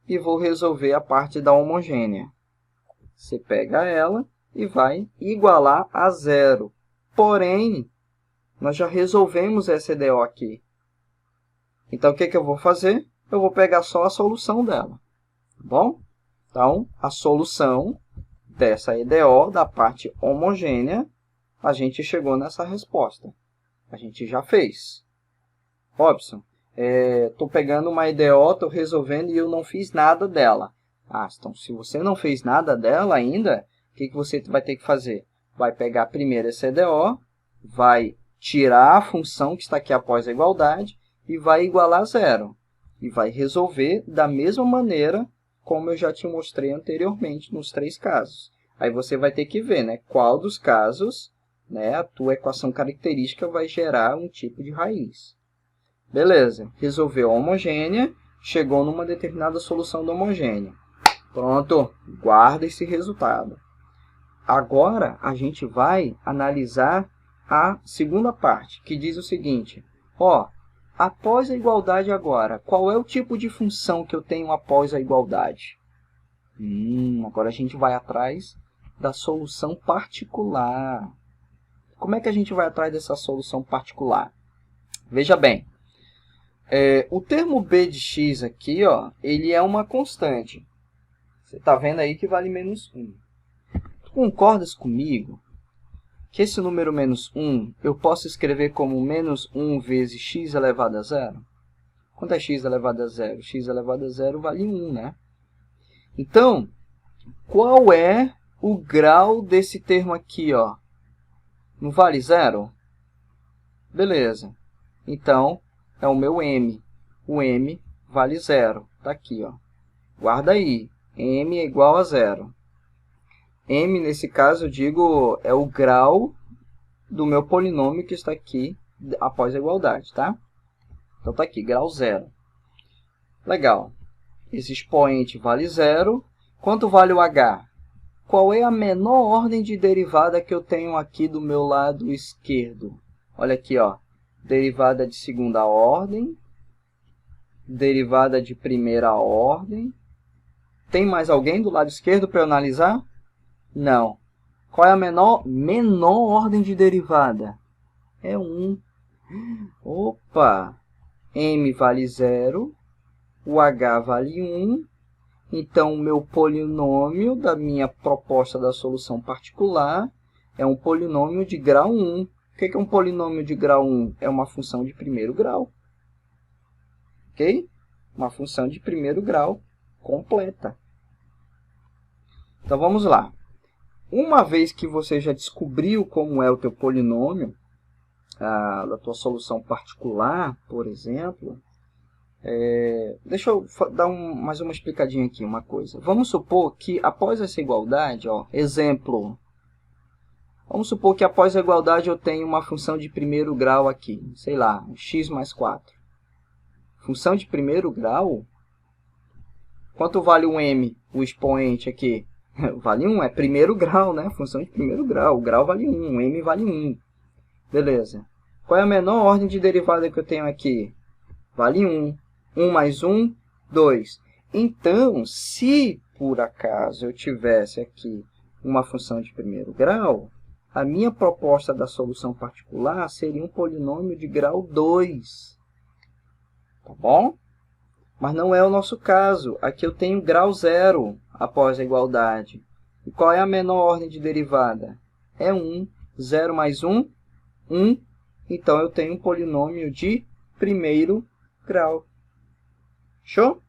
e vou resolver a parte da homogênea. Você pega ela e vai igualar a zero. Porém, nós já resolvemos essa EDO aqui. Então, o que eu vou fazer? Eu vou pegar só a solução dela. Tá bom? Então, a solução dessa EDO, da parte homogênea, a gente chegou nessa resposta. A gente já fez. Robson, estou pegando uma EDO, estou resolvendo e eu não fiz nada dela. Então, se você não fez nada dela ainda, o que você vai ter que fazer? Vai pegar primeiro essa EDO, vai tirar a função que está aqui após a igualdade e vai igualar a zero. E vai resolver da mesma maneira como eu já te mostrei anteriormente nos 3 casos. Aí você vai ter que ver, né, qual dos casos, né, a tua equação característica vai gerar um tipo de raiz. Beleza, resolveu a homogênea, chegou numa determinada solução da homogênea. Pronto, guarda esse resultado. Agora, a gente vai analisar a segunda parte, que diz o seguinte. Após a igualdade agora, qual é o tipo de função que eu tenho após a igualdade? Agora a gente vai atrás da solução particular. Como é que a gente vai atrás dessa solução particular? Veja bem. O termo b de x aqui, ó, ele é uma constante. Você está vendo aí que vale menos 1. Tu concordas comigo que esse número menos 1 eu posso escrever como menos 1 vezes x elevado a zero? Quanto é x elevado a zero? X elevado a zero vale 1, né? Então, qual é o grau desse termo aqui, ó? Não vale zero? Beleza. Então, é o meu m. O m vale zero. Está aqui, ó. Guarda aí. M é igual a zero. M, nesse caso, eu digo, é o grau do meu polinômio que está aqui após a igualdade, tá? Então, está aqui, grau zero. Legal. Esse expoente vale zero. Quanto vale o h? Qual é a menor ordem de derivada que eu tenho aqui do meu lado esquerdo? Olha aqui, ó. Derivada de segunda ordem, derivada de primeira ordem. Tem mais alguém do lado esquerdo para eu analisar? Não. Qual é a menor ordem de derivada? É 1. Opa! M vale 0, o H vale 1. Então, o meu polinômio da minha proposta da solução particular é um polinômio de grau 1. O que é um polinômio de grau 1? É uma função de primeiro grau. Ok? Uma função de primeiro grau completa. Então, vamos lá. Uma vez que você já descobriu como é o teu polinômio, da tua solução particular, por exemplo, deixa eu dar mais uma explicadinha aqui, uma coisa. Vamos supor que após essa igualdade, ó, exemplo, vamos supor que após a igualdade eu tenho uma função de primeiro grau aqui, sei lá, x mais 4. Função de primeiro grau, quanto vale o m, o expoente aqui? Vale 1, é primeiro grau, né? Função de primeiro grau, o grau vale 1, o m vale 1. Beleza. Qual é a menor ordem de derivada que eu tenho aqui? Vale 1. 1 mais 1, 2. Então, se por acaso eu tivesse aqui uma função de primeiro grau, a minha proposta da solução particular seria um polinômio de grau 2. Tá bom? Mas não é o nosso caso. Aqui eu tenho grau 0 após a igualdade. E qual é a menor ordem de derivada? É 1. 0 mais 1, 1. Então, eu tenho um polinômio de primeiro grau. Show?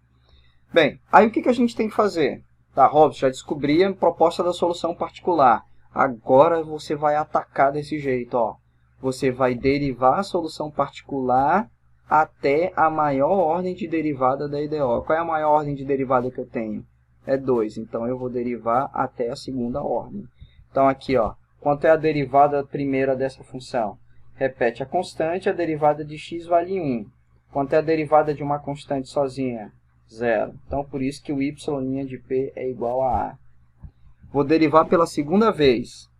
Bem, aí o que a gente tem que fazer? Tá, Robson, já descobri a proposta da solução particular. Agora você vai atacar desse jeito, ó. Você vai derivar a solução particular até a maior ordem de derivada da IDO. Qual é a maior ordem de derivada que eu tenho? É 2. Então, eu vou derivar até a segunda ordem. Então, aqui, ó, quanto é a derivada primeira dessa função? Repete a constante, a derivada de x vale 1. Quanto é a derivada de uma constante sozinha? 0. Então, por isso que o y' de p é igual a a. Vou derivar pela segunda vez.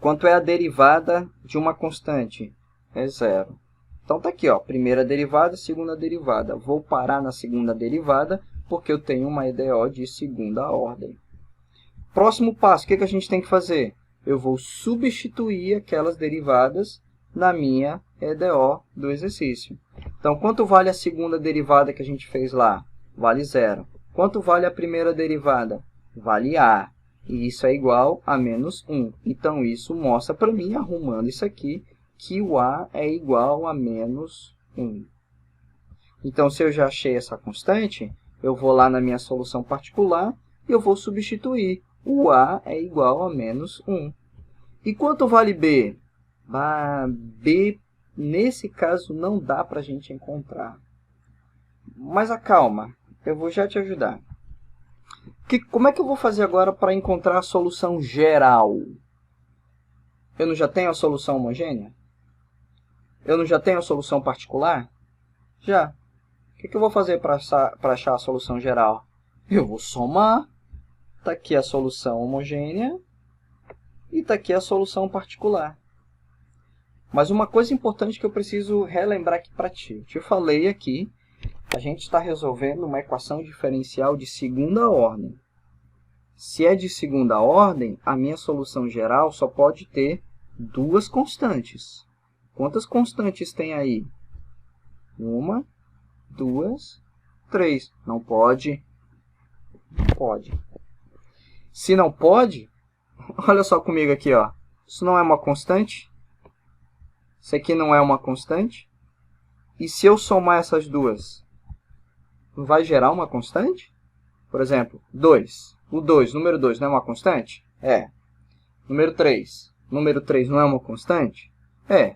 Quanto é a derivada de uma constante? É 0. Então, está aqui, ó, primeira derivada, segunda derivada. Vou parar na segunda derivada, porque eu tenho uma EDO de segunda ordem. Próximo passo, o que a gente tem que fazer? Eu vou substituir aquelas derivadas na minha EDO do exercício. Então, quanto vale a segunda derivada que a gente fez lá? Vale 0. Quanto vale a primeira derivada? Vale a. E isso é igual a menos 1. Então, isso mostra para mim, arrumando isso aqui, que o a é igual a menos 1. Então, se eu já achei essa constante, eu vou lá na minha solução particular e eu vou substituir. O a é igual a menos 1. E quanto vale b? B, nesse caso, não dá para a gente encontrar. Mas acalma, eu vou já te ajudar. Como é que eu vou fazer agora para encontrar a solução geral? Eu não já tenho a solução homogênea? Eu não já tenho a solução particular? Já. O que eu vou fazer para achar a solução geral? Eu vou somar. Está aqui a solução homogênea e está aqui a solução particular. Mas uma coisa importante que eu preciso relembrar aqui para ti. Eu te falei aqui, a gente está resolvendo uma equação diferencial de segunda ordem. Se é de segunda ordem, a minha solução geral só pode ter duas constantes. Quantas constantes tem aí? 1, 2, 3. Não pode? Não pode. Se não pode, olha só comigo aqui, ó. Isso não é uma constante? Isso aqui não é uma constante? E se eu somar essas duas, vai gerar uma constante? Por exemplo, 2. O 2, número 2, não é uma constante? É. Número 3. Número 3 não é uma constante? É.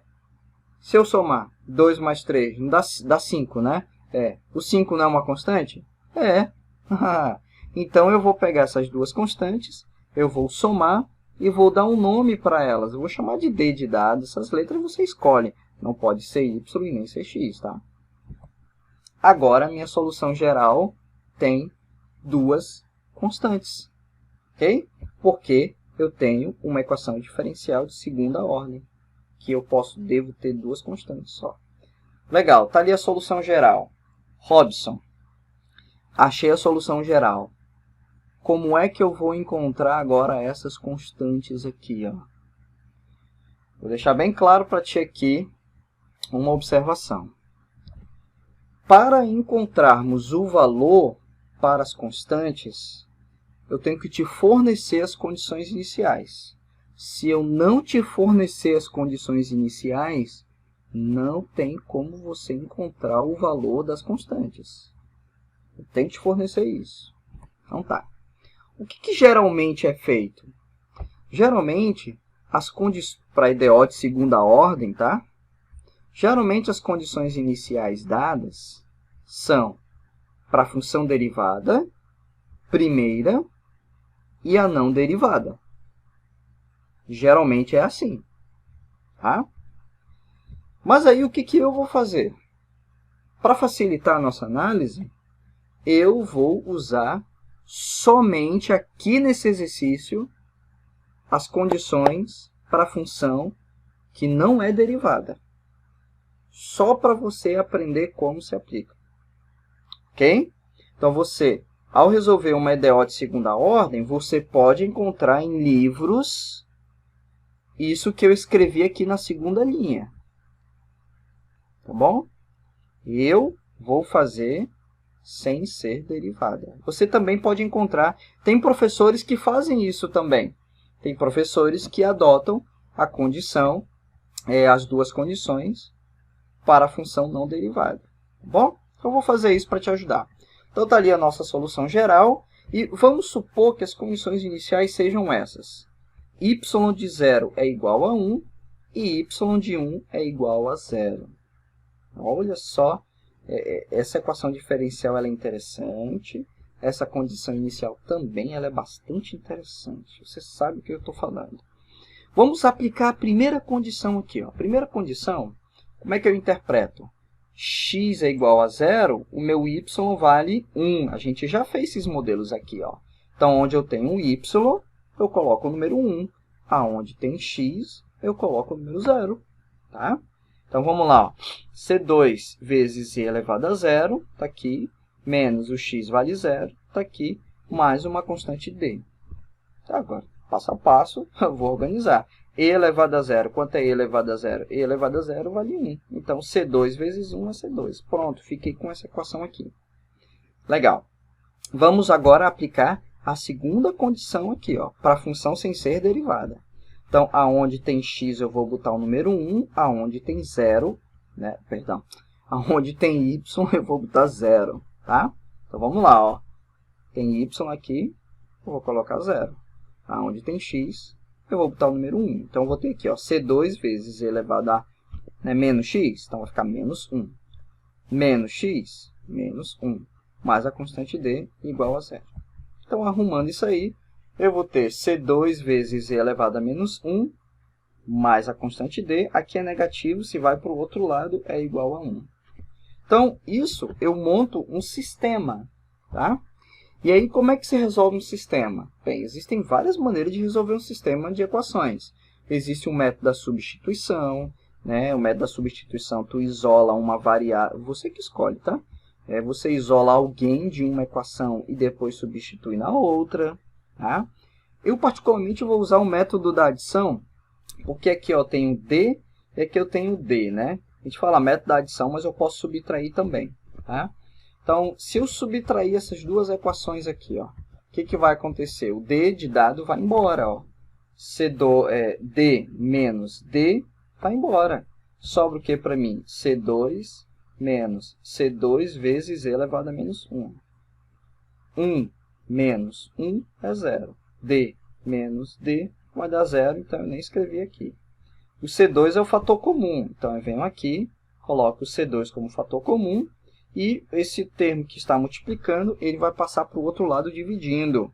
Se eu somar 2 mais 3, não dá 5, né? É. O 5 não é uma constante? É. Então, eu vou pegar essas duas constantes, eu vou somar e vou dar um nome para elas. Eu vou chamar de D de dado. Essas letras você escolhe. Não pode ser Y e nem ser X, tá? Agora, a minha solução geral tem duas constantes. Ok? Porque eu tenho uma equação diferencial de segunda ordem, que eu devo ter duas constantes só. Legal, está ali a solução geral. Robson, achei a solução geral. Como é que eu vou encontrar agora essas constantes aqui? Ó? Vou deixar bem claro para ti aqui uma observação. Para encontrarmos o valor para as constantes, eu tenho que te fornecer as condições iniciais. Se eu não te fornecer as condições iniciais, não tem como você encontrar o valor das constantes. Eu tenho que te fornecer isso. Então tá. O que geralmente é feito? Geralmente, para a IDO de segunda ordem, tá? Geralmente as condições iniciais dadas são para a função derivada, primeira e a não derivada. Geralmente é assim. Tá? Mas aí o que eu vou fazer? Para facilitar a nossa análise, eu vou usar somente aqui nesse exercício as condições para a função que não é derivada. Só para você aprender como se aplica. Ok? Então, você ao resolver uma EDO de segunda ordem, você pode encontrar em livros isso que eu escrevi aqui na segunda linha. Tá bom? Eu vou fazer sem ser derivada. Você também pode encontrar, tem professores que fazem isso também. Tem professores que adotam a condição, as duas condições para a função não derivada. Tá bom? Então, eu vou fazer isso para te ajudar. Então, está ali a nossa solução geral. E vamos supor que as condições iniciais sejam essas. Y de 0 é igual a 1 e y de 1 é igual a 0. Olha só, essa equação diferencial ela é interessante. Essa condição inicial também ela é bastante interessante. Você sabe o que eu estou falando. Vamos aplicar a primeira condição aqui. Ó. A primeira condição, como é que eu interpreto? X é igual a 0, o meu y vale 1. A gente já fez esses modelos aqui. Ó. Então, onde eu tenho um y, eu coloco o número 1. Aonde tem x, eu coloco o número 0. Tá? Então, vamos lá. Ó. C2 vezes e elevado a 0, está aqui, menos o x vale 0, está aqui, mais uma constante d. Tá, agora, passo a passo, eu vou organizar. E elevado a 0, quanto é e elevado a 0? E elevado a 0 vale 1. Então, C2 vezes 1 é C2. Pronto, fiquei com essa equação aqui. Legal. Vamos agora aplicar a segunda condição aqui, para a função sem ser derivada. Então, aonde tem x, eu vou botar o número 1. Aonde tem 0, aonde tem y, eu vou botar 0. Tá? Então, vamos lá. Ó. Tem y aqui, eu vou colocar 0. Aonde tem x, eu vou botar o número 1. Então, eu vou ter aqui ó, C2 vezes e elevado a menos x. Então, vai ficar menos 1. Menos x, menos 1. Mais a constante d igual a 0. Então, arrumando isso aí, eu vou ter C2 vezes e elevado a menos 1, mais a constante d. Aqui é negativo, se vai para o outro lado, é igual a 1. Então, isso eu monto um sistema. Tá? E aí, como é que se resolve um sistema? Bem, existem várias maneiras de resolver um sistema de equações. Existe o método da substituição, né? O método da substituição, tu isola uma variável, você que escolhe, tá? Você isola alguém de uma equação e depois substitui na outra, tá? Eu, particularmente, vou usar o método da adição, porque aqui eu tenho D e aqui eu tenho D, né? A gente fala método da adição, mas eu posso subtrair também, tá? Então, se eu subtrair essas duas equações aqui, ó, o que vai acontecer? O d de dado vai embora. Ó. D menos d vai embora. Sobra o que para mim? C2 menos C2 vezes e elevado a menos 1. 1 menos 1 é 0. D menos d vai dar 0, então eu nem escrevi aqui. O C2 é o fator comum, então eu venho aqui, coloco o C2 como fator comum, e esse termo que está multiplicando, ele vai passar para o outro lado dividindo.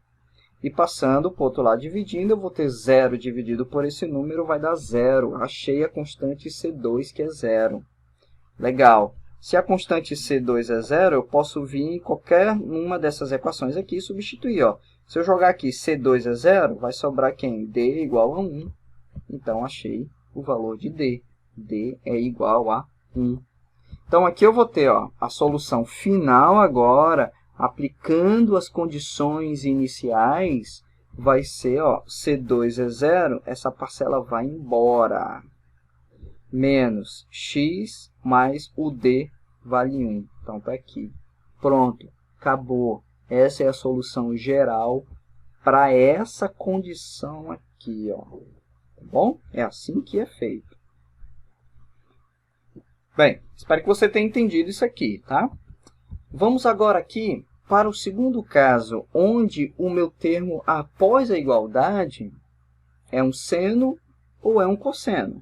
E passando para o outro lado dividindo, eu vou ter 0 dividido por esse número, vai dar 0. Achei a constante C2, que é 0. Legal. Se a constante C2 é 0, eu posso vir em qualquer uma dessas equações aqui e substituir. Ó. Se eu jogar aqui C2 é 0, vai sobrar quem? D igual a 1. Então, achei o valor de D. D é igual a 1. Então, aqui eu vou ter a solução final agora, aplicando as condições iniciais, vai ser C2 é 0, essa parcela vai embora. Menos x mais o d vale 1. Então, está aqui. Pronto, acabou. Essa é a solução geral para essa condição aqui. Ó. Tá bom? É assim que é feito. Bem, espero que você tenha entendido isso aqui, tá? Vamos agora aqui para o segundo caso, onde o meu termo após a igualdade é um seno ou é um cosseno.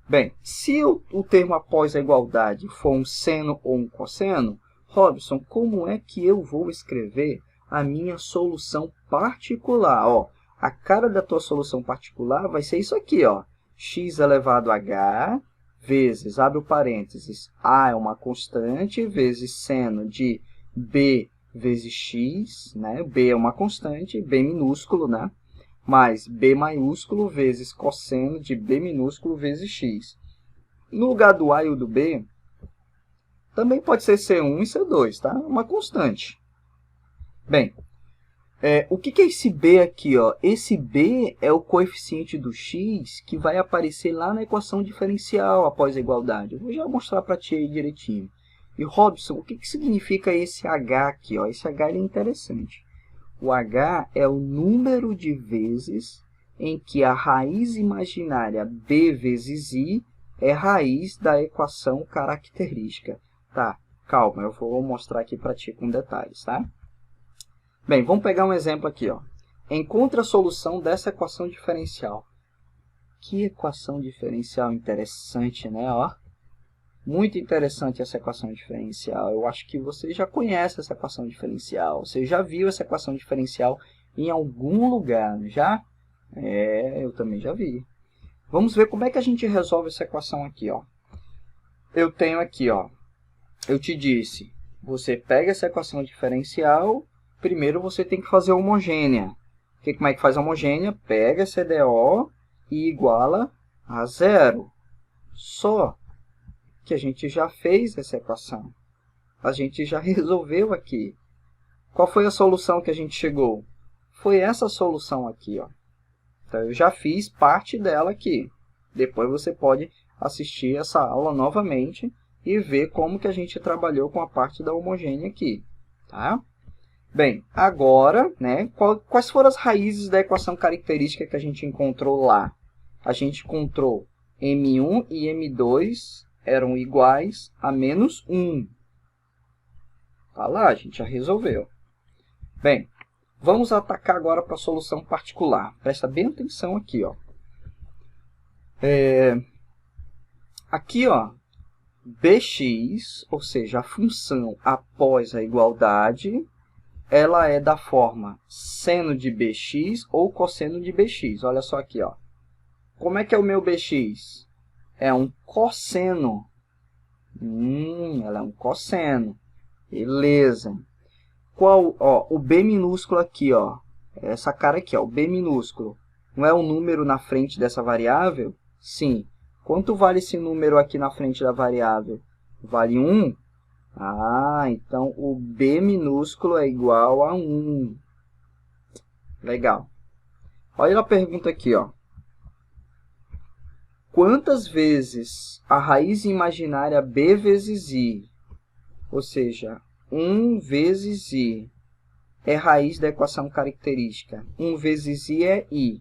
Bem, se o termo após a igualdade for um seno ou um cosseno, Robson, como é que eu vou escrever a minha solução particular? Ó, a cara da tua solução particular vai ser isso aqui, ó, x elevado a h vezes, abre o parênteses, a é uma constante, vezes seno de b vezes x, né? B é uma constante, b minúsculo, né? Mais b maiúsculo vezes cosseno de b minúsculo vezes x. No lugar do a e do b, também pode ser C1 e C2, tá? Uma constante. Bem, o que é esse b aqui? Ó? Esse b é o coeficiente do x que vai aparecer lá na equação diferencial após a igualdade. Eu vou já mostrar para ti aí direitinho. E, Robson, o que significa esse h aqui? Ó? Esse h ele é interessante. O h é o número de vezes em que a raiz imaginária b vezes i é raiz da equação característica. Tá, calma, eu vou mostrar aqui para ti com detalhes, tá? Bem, vamos pegar um exemplo aqui, ó. Encontre a solução dessa equação diferencial. Que equação diferencial interessante, né? Ó, muito interessante essa equação diferencial. Eu acho que você já conhece essa equação diferencial. Você já viu essa equação diferencial em algum lugar, não já? Eu também já vi. Vamos ver como é que a gente resolve essa equação aqui, ó. Eu tenho aqui, ó. Eu te disse, você pega essa equação diferencial, primeiro você tem que fazer homogênea. Como é que faz a homogênea? Pega CDO e iguala a zero. Só que a gente já fez essa equação. A gente já resolveu aqui. Qual foi a solução que a gente chegou? Foi essa solução aqui, ó. Então, eu já fiz parte dela aqui. Depois você pode assistir essa aula novamente e ver como que a gente trabalhou com a parte da homogênea aqui, tá? Bem, agora, né, quais foram as raízes da equação característica que a gente encontrou lá? A gente encontrou M1 e M2 eram iguais a menos 1. Tá lá, a gente já resolveu. Bem, vamos atacar agora para a solução particular. Presta bem atenção aqui, ó. Aqui, ó, bx, ou seja, a função após a igualdade, ela é da forma seno de bx ou cosseno de bx. Olha só aqui, ó. Como é que é o meu bx? É um cosseno. Ela é um cosseno. Beleza. Qual, ó, o b minúsculo aqui, ó. Essa cara aqui, ó, o b minúsculo. Não é um número na frente dessa variável? Sim. Quanto vale esse número aqui na frente da variável? Vale 1? Ah, então o b minúsculo é igual a 1. Legal. Olha a pergunta aqui, ó. Quantas vezes a raiz imaginária b vezes i, ou seja, 1 vezes i, é raiz da equação característica? 1 vezes i é i.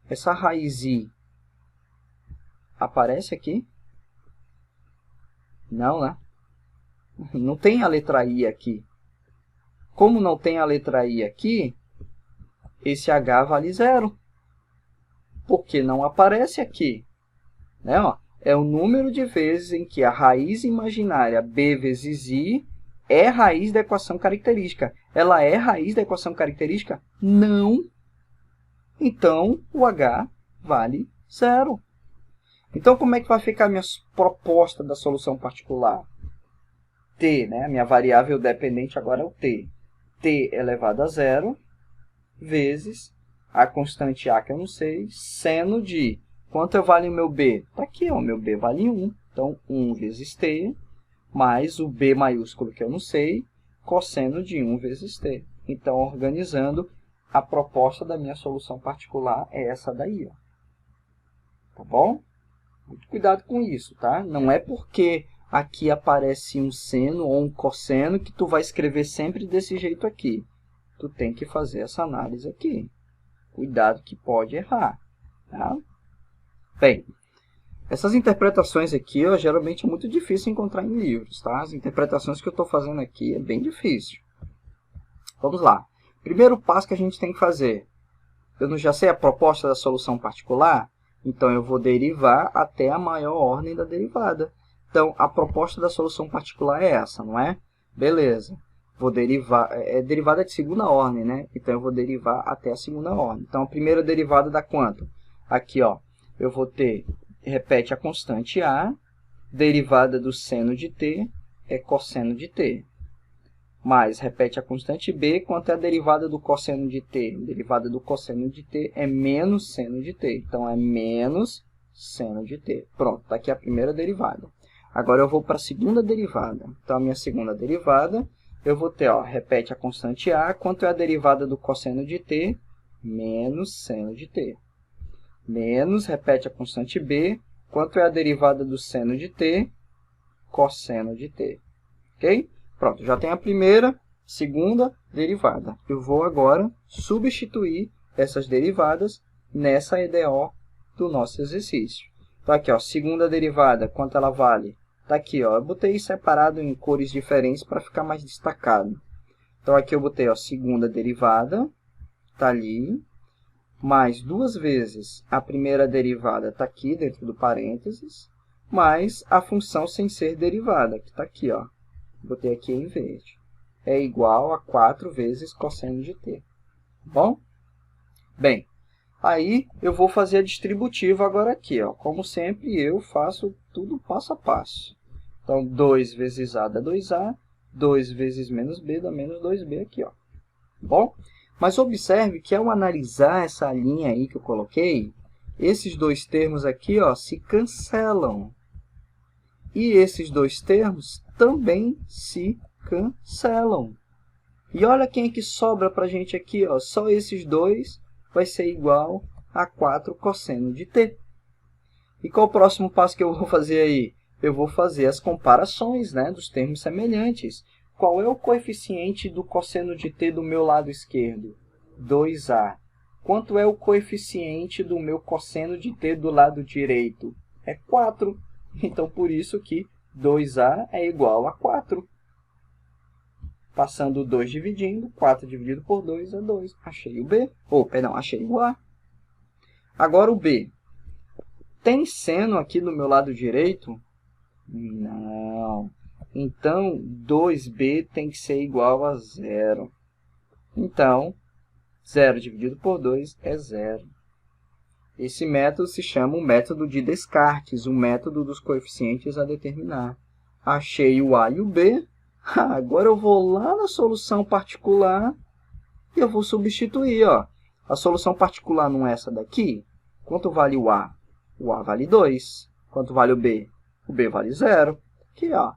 Essa raiz i aparece aqui? Não, né? Não tem a letra i aqui. Como não tem a letra i aqui, esse h vale 0. Porque não aparece aqui. Né? Ó, é o número de vezes em que a raiz imaginária b vezes i é raiz da equação característica. Ela é raiz da equação característica? Não. Então, o h vale 0. Então, como é que vai ficar a minha proposta da solução particular? T, né? A minha variável dependente agora é o t. T elevado a 0 vezes a constante a que eu não sei, seno de... Quanto vale o meu b? Está aqui, ó, o meu b vale 1. Então, 1 vezes t, mais o b maiúsculo que eu não sei, cosseno de 1 vezes t. Então, organizando, a proposta da minha solução particular é essa daí, ó. Tá bom? Muito cuidado com isso, tá? Não é porque aqui aparece um seno ou um cosseno que tu vai escrever sempre desse jeito aqui. Tu tem que fazer essa análise aqui. Cuidado que pode errar, tá? Bem, essas interpretações aqui, ó, geralmente é muito difícil encontrar em livros, tá? As interpretações que eu estou fazendo aqui é bem difícil. Vamos lá. Primeiro passo que a gente tem que fazer. Eu não já sei a proposta da solução particular? Então, eu vou derivar até a maior ordem da derivada. Então, a proposta da solução particular é essa, não é? Beleza. Vou derivar, derivada de segunda ordem, né? Então, eu vou derivar até a segunda ordem. Então, a primeira derivada dá quanto? Aqui, ó, eu vou ter, repete a constante a, derivada do seno de t é cosseno de t. Mais, repete a constante b, quanto é a derivada do cosseno de t? A derivada do cosseno de t é menos seno de t. Então, é menos seno de t. Pronto, está aqui a primeira derivada. Agora, eu vou para a segunda derivada. Então, a minha segunda derivada eu vou ter, ó, repete a constante a, quanto é a derivada do cosseno de t? Menos seno de t. Menos, repete a constante b, quanto é a derivada do seno de t? Cosseno de t. Ok? Pronto, já tem a primeira, segunda derivada. Eu vou agora substituir essas derivadas nessa EDO do nosso exercício. Então, aqui, ó, segunda derivada, quanto ela vale? Está aqui, ó, eu botei separado em cores diferentes para ficar mais destacado. Então, aqui eu botei, ó, segunda derivada, está ali, mais duas vezes a primeira derivada está aqui dentro do parênteses, mais a função sem ser derivada, que está aqui, ó. Botei aqui em verde. É igual a 4 vezes cosseno de t. Bom? Bem, aí eu vou fazer a distributiva agora aqui, ó. Como sempre, eu faço tudo passo a passo. Então, 2 vezes a dá 2a, 2 vezes menos b dá menos 2b aqui, ó. Bom? Mas observe que ao analisar essa linha aí que eu coloquei, esses dois termos aqui, ó, se cancelam. E esses dois termos também se cancelam. E olha quem é que sobra para a gente aqui, ó. Só esses dois vai ser igual a 4 cosseno de t. E qual o próximo passo que eu vou fazer aí? Eu vou fazer as comparações, né, dos termos semelhantes. Qual é o coeficiente do cosseno de t do meu lado esquerdo? 2a. Quanto é o coeficiente do meu cosseno de t do lado direito? É 4. Então, por isso que 2a é igual a 4. Passando o 2 dividindo, 4 dividido por 2 é 2. Achei o b. Perdão, achei o a. Agora o b. Tem seno aqui do meu lado direito? Não. Então, 2b tem que ser igual a 0. Então, 0 dividido por 2 é 0. Esse método se chama o método de Descartes, o método dos coeficientes a determinar. Achei o a e o b. Agora eu vou lá na solução particular e eu vou substituir. Ó. A solução particular não é essa daqui? Quanto vale o a? O a vale 2. Quanto vale o b? O b vale 0. Aqui, ó.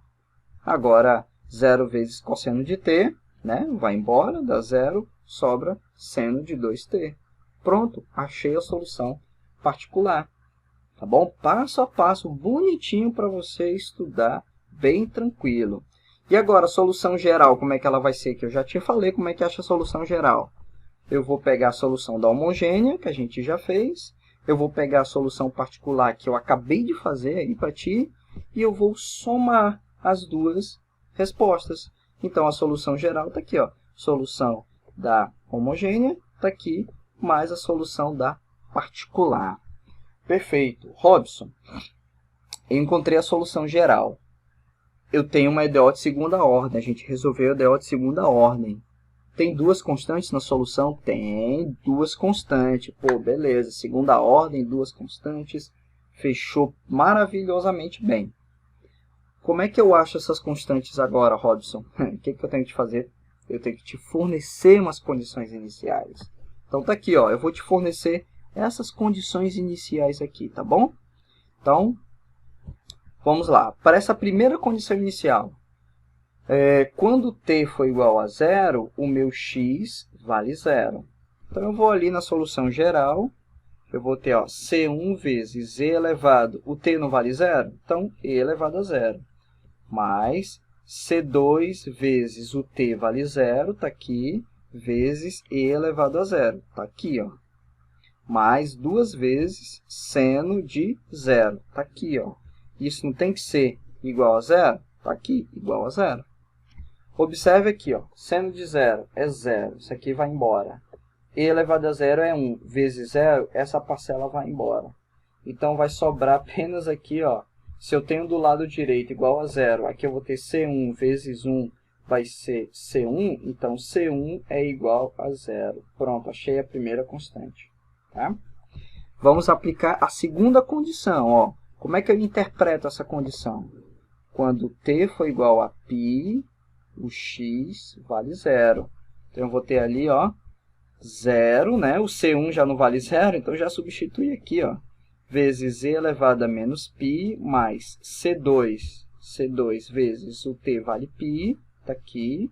Agora, 0 vezes cosseno de t, né? Vai embora, dá 0, sobra seno de 2t. Pronto, achei a solução particular. Tá bom? Passo a passo, bonitinho para você estudar, bem tranquilo. E agora, a solução geral, como é que ela vai ser? Que eu já te falei como é que acha a solução geral. Eu vou pegar a solução da homogênea, que a gente já fez. Eu vou pegar a solução particular, que eu acabei de fazer aí para ti. E eu vou somar as duas respostas. Então, a solução geral está aqui, ó. Solução da homogênea está aqui, mais a solução da particular. Perfeito. Robson, eu encontrei a solução geral. Eu tenho uma EDO de segunda ordem. A gente resolveu a EDO de segunda ordem. Tem duas constantes na solução? Tem duas constantes. Pô, beleza. Segunda ordem, duas constantes. Fechou maravilhosamente bem. Como é que eu acho essas constantes agora, Robson? O que eu tenho que fazer? Eu tenho que te fornecer umas condições iniciais. Então, tá aqui, ó. Eu vou te fornecer essas condições iniciais aqui, tá bom? Então, vamos lá. Para essa primeira condição inicial, quando t for igual a 0, o meu x vale 0. Então, eu vou ali na solução geral. Eu vou ter, ó, c1 vezes e elevado. O t não vale 0? Então, e elevado a 0. Mais c2 vezes o t vale 0, está aqui, vezes e elevado a 0, está aqui, ó. Mais duas vezes seno de 0, está aqui, ó. Isso não tem que ser igual a 0? Está aqui, igual a 0. Observe aqui, ó, seno de 0 é 0, isso aqui vai embora. E elevado a 0 é 1, vezes 0, essa parcela vai embora. Então, vai sobrar apenas aqui, ó, se eu tenho do lado direito igual a 0, aqui eu vou ter C1 vezes 1 vai ser C1, então C1 é igual a 0. Pronto, achei a primeira constante. Tá? Vamos aplicar a segunda condição. Ó. Como é que eu interpreto essa condição? Quando t for igual a π, o x vale 0. Então, eu vou ter ali, ó, 0, né? O C1 já não vale 0, então já substitui aqui, ó. Vezes e elevado a menos π, mais C2 vezes o t vale π, está aqui,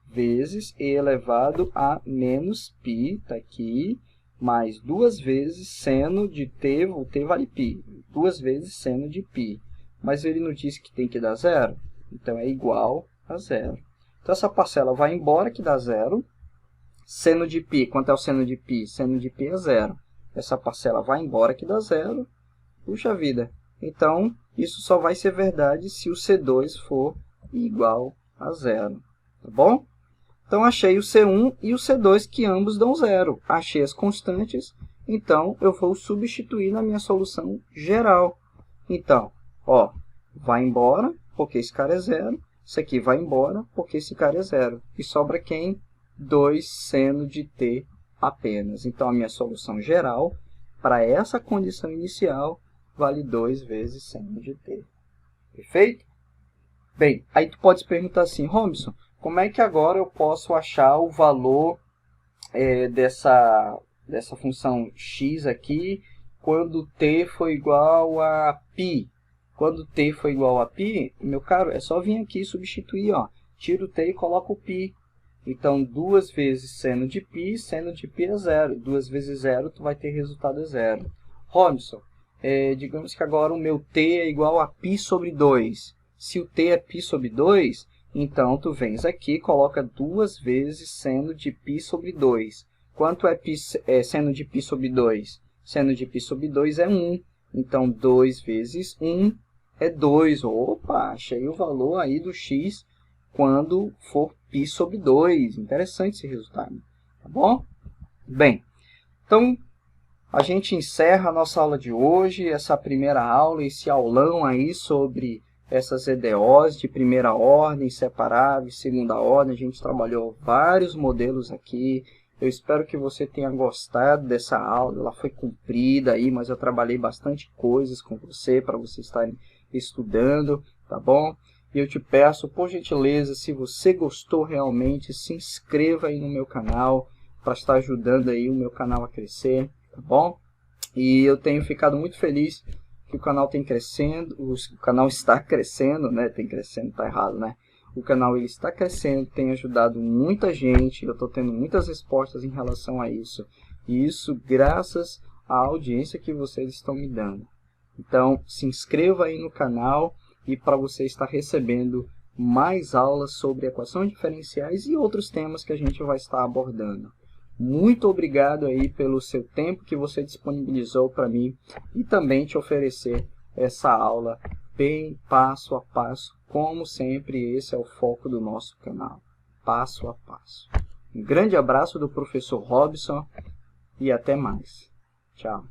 vezes e elevado a menos π, está aqui, mais 2 vezes seno de t, o t vale π, 2 vezes seno de π. Mas ele não disse que tem que dar zero, então é igual a zero. Então, essa parcela vai embora, que dá zero. Seno de π, quanto é o seno de π? Seno de π é zero. Essa parcela vai embora, que dá zero. Puxa vida! Então, isso só vai ser verdade se o C2 for igual a zero. Tá bom? Então, achei o C1 e o C2, que ambos dão zero. Achei as constantes, então eu vou substituir na minha solução geral. Então, ó, vai embora, porque esse cara é zero. Isso aqui vai embora, porque esse cara é zero. E sobra quem? 2 seno de t apenas. Então, a minha solução geral, para essa condição inicial, vale 2 vezes seno de t. Perfeito? Bem, aí tu pode se perguntar assim, Robson, como é que agora eu posso achar o valor dessa função x aqui quando t for igual a π? Quando t for igual a π, meu caro, é só vir aqui e substituir, ó. Tiro o t e coloco o π. Então, 2 vezes seno de π é zero. 2 vezes zero, tu vai ter resultado é zero. Robson, digamos que agora o meu t é igual a π sobre 2. Se o t é π sobre 2, então tu vens aqui e coloca 2 vezes seno de π sobre 2. Quanto é seno de π sobre 2? Seno de π sobre 2 é 1. Então, 2 vezes 1 é 2. Opa, achei o valor aí do x quando for π sobre 2. Interessante esse resultado. Tá bom? Bem, então a gente encerra a nossa aula de hoje, essa primeira aula, esse aulão aí sobre essas EDOs de primeira ordem, separáveis, segunda ordem. A gente trabalhou vários modelos aqui. Eu espero que você tenha gostado dessa aula. Ela foi comprida aí, mas eu trabalhei bastante coisas com você para vocês estarem estudando, tá bom? E eu te peço, por gentileza, se você gostou realmente, se inscreva aí no meu canal para estar ajudando aí o meu canal a crescer, tá bom? E eu tenho ficado muito feliz que o canal tem crescendo, o canal está crescendo, né? Tem crescendo, tá errado, né? O canal ele está crescendo, tem ajudado muita gente, eu estou tendo muitas respostas em relação a isso. E isso graças à audiência que vocês estão me dando. Então, se inscreva aí no canal e para você estar recebendo mais aulas sobre equações diferenciais e outros temas que a gente vai estar abordando. Muito obrigado aí pelo seu tempo que você disponibilizou para mim e também te oferecer essa aula bem passo a passo. Como sempre, esse é o foco do nosso canal, passo a passo. Um grande abraço do professor Robson e até mais. Tchau.